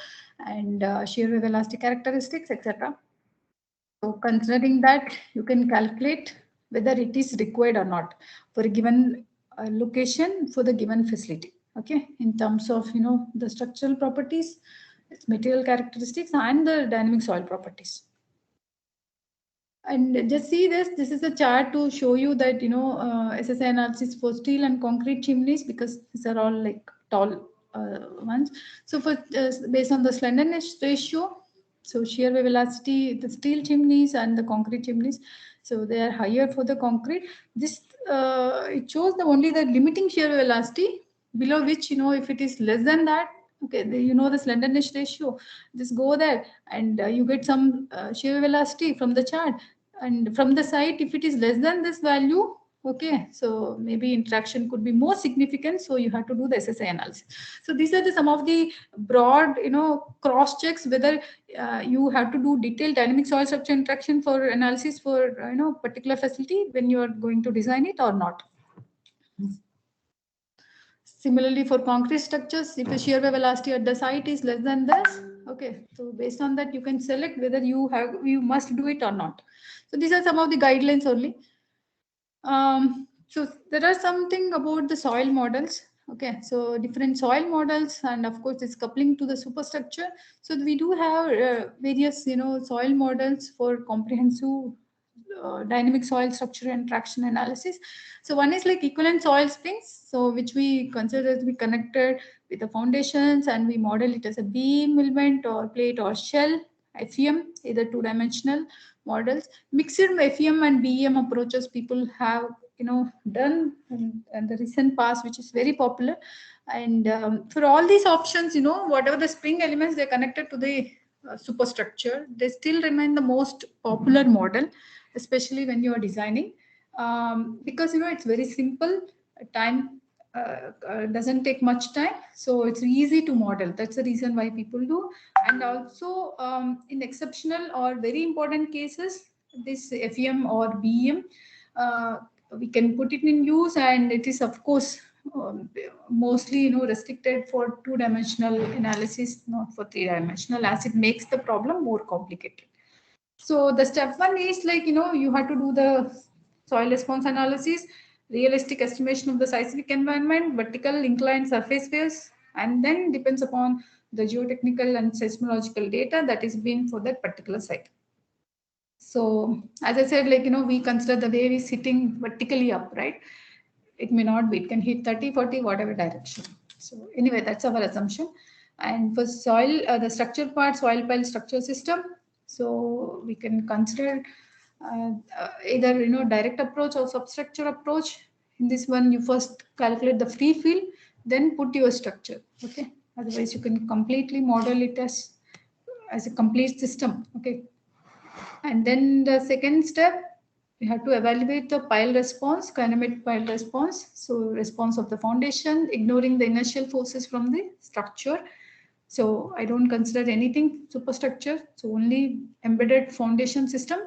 [SPEAKER 2] and shear wave elastic characteristics, etc. So considering that, you can calculate whether it is required or not for a given location for the given facility. Okay, in terms of the structural properties, its material characteristics, and the dynamic soil properties. And just see this. This is a chart to show you that SSI analysis for steel and concrete chimneys, because these are all like tall ones. So for based on the slenderness ratio. So shear wave velocity, the steel chimneys and the concrete chimneys, so they are higher for the concrete. This it shows only the limiting shear wave velocity, below which if it is less than that, okay, the slenderness ratio, just go there and you get some shear wave velocity from the chart, and from the site, if it is less than this value, okay, so maybe interaction could be more significant, so you have to do the SSI analysis. So these are some of the broad cross checks whether you have to do detailed dynamic soil structure interaction for analysis for particular facility when you are going to design it or not. Similarly, for concrete structures, if the shear wave velocity at the site is less than this, okay, so based on that, you can select whether you must do it or not. So these are some of the guidelines only. So there are something about the soil models. Okay, so different soil models, and of course, it's coupling to the superstructure. So we do have various, soil models for comprehensive dynamic soil structure and traction analysis. So one is like equivalent soil springs, so which we consider as be connected with the foundations, and we model it as a beam, element, or plate or shell. FEM, either two-dimensional models. Mixed FEM and BEM approaches people have done in the recent past, which is very popular. And for all these options, whatever the spring elements, they're connected to the superstructure, they still remain the most popular model, especially when you are designing, because it's very simple. Time doesn't take much time, so it's easy to model. That's the reason why people do. And also in exceptional or very important cases, this FEM or BEM, we can put it in use, and it is of course mostly restricted for two-dimensional analysis, not for three-dimensional, as it makes the problem more complicated. So the step one is like, you have to do the soil response analysis, realistic estimation of the seismic environment, vertical inclined surface waves, and then depends upon the geotechnical and seismological data that is being for that particular site. So as I said, like, we consider the wave is sitting vertically up, right? It may not be, it can hit 30, 40, whatever direction. So anyway, that's our assumption. And for soil, the structure part, soil pile structure system. So we can consider either, direct approach or substructure approach. In this one, you first calculate the free field, then put your structure. Okay. Otherwise, you can completely model it as a complete system. Okay. And then the second step, we have to evaluate the pile response, kinematic pile response. So response of the foundation, ignoring the inertial forces from the structure. So I don't consider anything superstructure, so only embedded foundation system.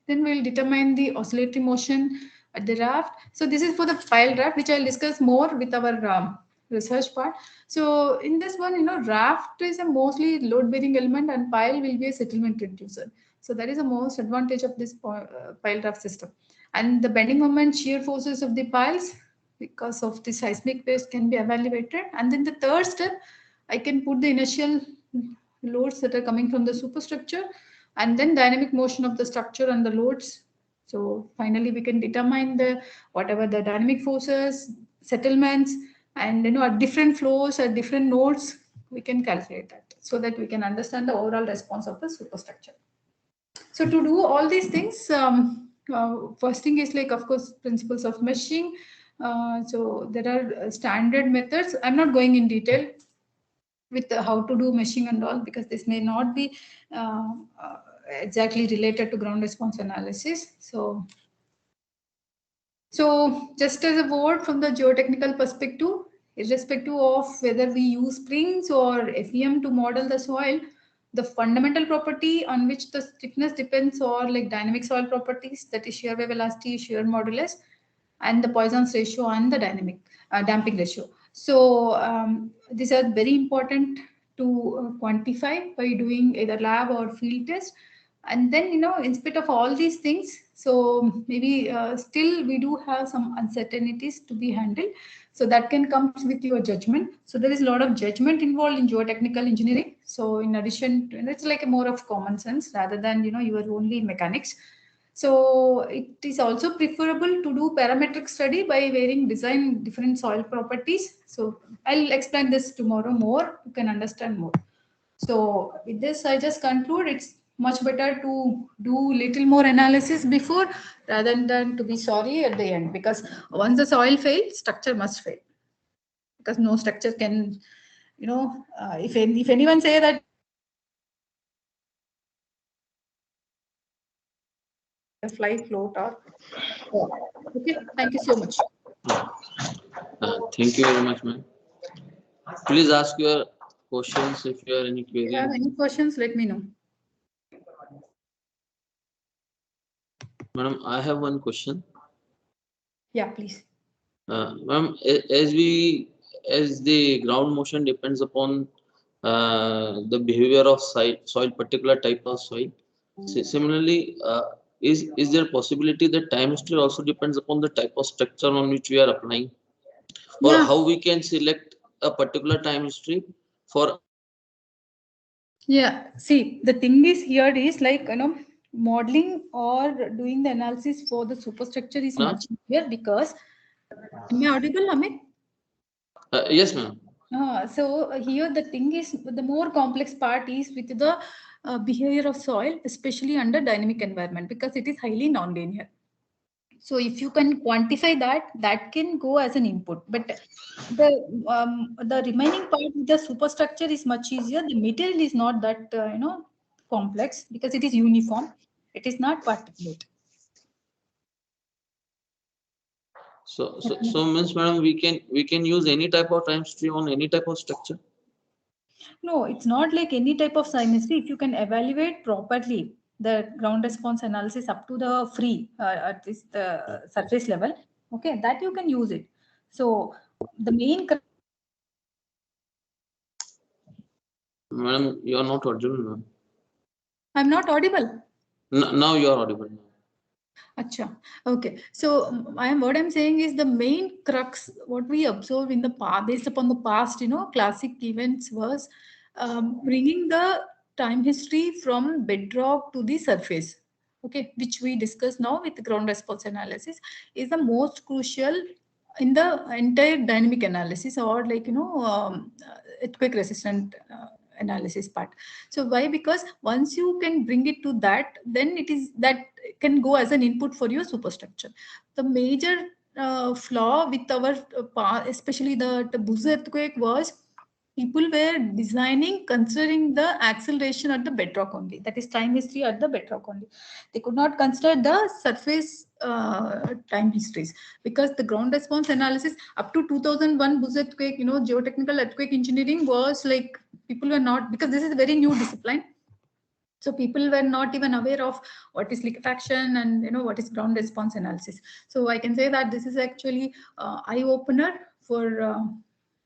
[SPEAKER 2] Then we'll determine the oscillatory motion at the raft. So this is for the pile raft, which I'll discuss more with our research part. So in this one, raft is a mostly load-bearing element, and pile will be a settlement reducer. So that is the most advantage of this pile raft system. And the bending moment, shear forces of the piles because of the seismic waves can be evaluated. And then the third step, I can put the initial loads that are coming from the superstructure, and then dynamic motion of the structure and the loads. So finally, we can determine whatever the dynamic forces, settlements, and at different flows, at different nodes, we can calculate that so that we can understand the overall response of the superstructure. So to do all these things, first thing is like, of course, principles of meshing. So there are standard methods. I'm not going in detail with how to do meshing and all, because this may not be exactly related to ground response analysis. So just as a word from the geotechnical perspective, irrespective of whether we use springs or FEM to model the soil, the fundamental property on which the stiffness depends are like dynamic soil properties, that is shear wave velocity, shear modulus, and the Poisson's ratio and the dynamic damping ratio. So these are very important to quantify by doing either lab or field test. And then, in spite of all these things, so maybe still we do have some uncertainties to be handled. So that can come with your judgment. So there is a lot of judgment involved in geotechnical engineering. So in addition, it's like a more of common sense rather than, your only mechanics. So it is also preferable to do parametric study by design different soil properties. So I'll explain this tomorrow more. You can understand more. So with this, I just conclude it's much better to do little more analysis before rather than to be sorry at the end, because once the soil fails, structure must fail, because no structure can, if anyone say that fly, float, or okay. Thank you so much.
[SPEAKER 3] Thank you very much, ma'am. Please ask your questions if you have any
[SPEAKER 2] If you
[SPEAKER 3] queries.
[SPEAKER 2] have any questions, let me know.
[SPEAKER 3] Madam, I have one question.
[SPEAKER 2] Yeah, please.
[SPEAKER 3] Ma'am, as the ground motion depends upon the behavior of soil, particular type of soil. Similarly, is there possibility that time history also depends upon the type of structure on which we are applying, or
[SPEAKER 2] Yeah.
[SPEAKER 3] how we can select a particular time history for?
[SPEAKER 2] Yeah, see, the thing is here is like, modeling or doing the analysis for the superstructure is
[SPEAKER 3] No?
[SPEAKER 2] much easier because, am I audible, Amit?
[SPEAKER 3] Yes, ma'am.
[SPEAKER 2] So here the thing is the more complex part is with the behavior of soil, especially under dynamic environment, because it is highly non-linear. So if you can quantify that, that can go as an input. But the remaining part with the superstructure is much easier. The material is not that complex because it is uniform. It is not particulate.
[SPEAKER 3] So means, madam, we can use any type of time history on any type of structure.
[SPEAKER 2] No, it's not like any type of chemistry. If you can evaluate properly the ground response analysis up to the free at this the surface level, okay, that you can use it. So the main
[SPEAKER 3] Madam, you are not audible, ma'am.
[SPEAKER 2] I'm not audible.
[SPEAKER 3] Now you are audible.
[SPEAKER 2] Acha. Okay. So what I'm saying is the main crux, what we observed in the past, based upon the past, classic events was bringing the time history from bedrock to the surface. Okay, which we discuss now with ground response analysis is the most crucial in the entire dynamic analysis or like earthquake resistant analysis part. So why? Because once you can bring it to that, then it is that can go as an input for your superstructure. The major flaw with our especially the Buzz earthquake was people were designing considering the acceleration at the bedrock only, that is time history at the bedrock only. They could not consider the surface time histories because the ground response analysis up to 2001 Buzz earthquake, geotechnical earthquake engineering was like people were not, because this is a very new discipline, so people were not even aware of what is liquefaction and what is ground response analysis. So I can say that this is actually eye opener for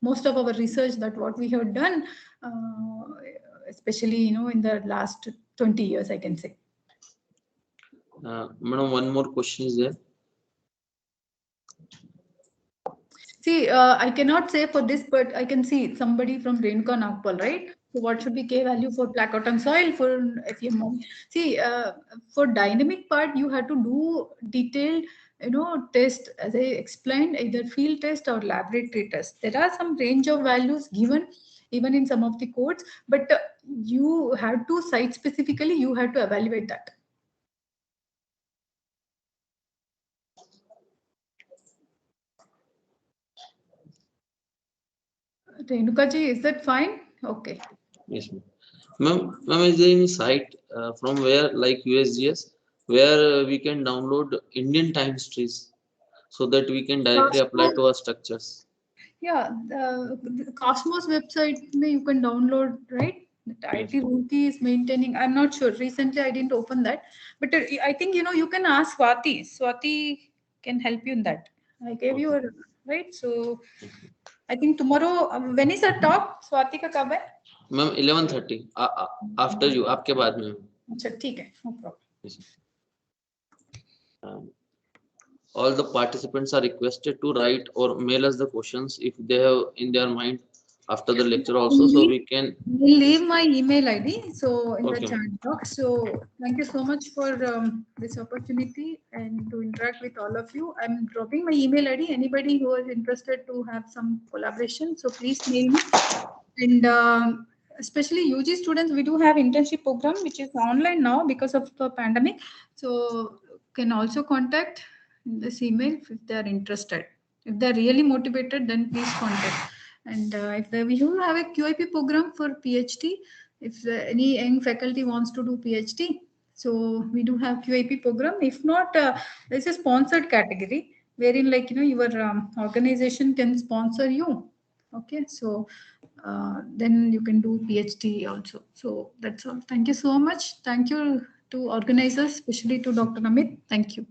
[SPEAKER 2] most of our research that what we have done, especially in the last 20 years, I can say.
[SPEAKER 3] Madam, one more question is there.
[SPEAKER 2] See, I cannot say for this, but I can see somebody from Renuka Nagpal, right? So what should be K value for blackout on soil for FEM? See, for dynamic part, you have to do detailed, test, as I explained, either field test or laboratory test. There are some range of values given even in some of the codes, but you have to site specifically, you have to evaluate that. Renuka ji, is that fine? Okay.
[SPEAKER 3] Yes, ma'am. Ma'am, is there any site from where, like USGS, where we can download Indian time histories so that we can directly apply to our structures?
[SPEAKER 2] Yeah, the Cosmos website you can download, right? The IIT Roorkee is maintaining. I'm not sure. Recently, I didn't open that, but I think you can ask Swati. Swati can help you in that. I gave you a right. So I think tomorrow. When is the talk? Swati का कब है?
[SPEAKER 3] Ma'am, 11:30. After you, आपके बाद में.
[SPEAKER 2] अच्छा ठीक है, no problem.
[SPEAKER 3] Yes. All the participants are requested to write or mail us the questions if they have in their mind after the lecture also, so we can.
[SPEAKER 2] We'll leave my email ID so in the
[SPEAKER 3] Okay.
[SPEAKER 2] chat box. So thank you so much for this opportunity and to interact with all of you. I'm dropping my email ID. Anybody who is interested to have some collaboration, so please mail me. And especially UG students, we do have internship program which is online now because of the pandemic. So can also contact this email if they are interested. If they're really motivated, then please contact. And we do have a QIP program for PhD. If any young faculty wants to do PhD, so we do have QIP program. If not, there's a sponsored category wherein your organization can sponsor you. Okay, so then you can do PhD also. So that's all. Thank you so much. Thank you to organizers, especially to Dr. Amit. Thank you.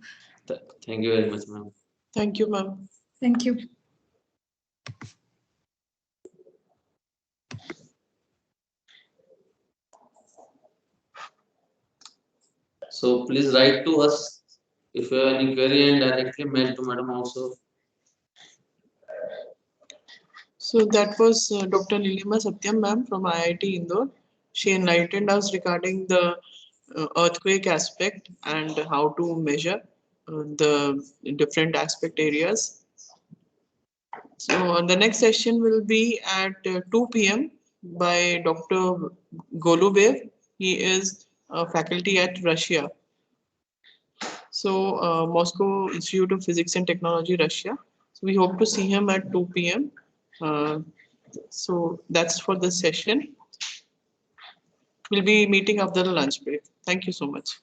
[SPEAKER 3] Thank you very much, ma'am.
[SPEAKER 1] Thank you, ma'am.
[SPEAKER 2] Thank you.
[SPEAKER 3] So please write to us if you have any query, and directly mail to madam also.
[SPEAKER 1] So that was Dr. Nilima Satyam ma'am from IIT Indore. She enlightened us regarding the earthquake aspect and how to measure the different aspect areas. So the next session will be at 2 p.m. by Dr. Golubev. He is a faculty at Russia. So Moscow Institute of Physics and Technology, Russia. So we hope to see him at 2 p.m. So that's for this session. We'll be meeting after the lunch break. Thank you so much.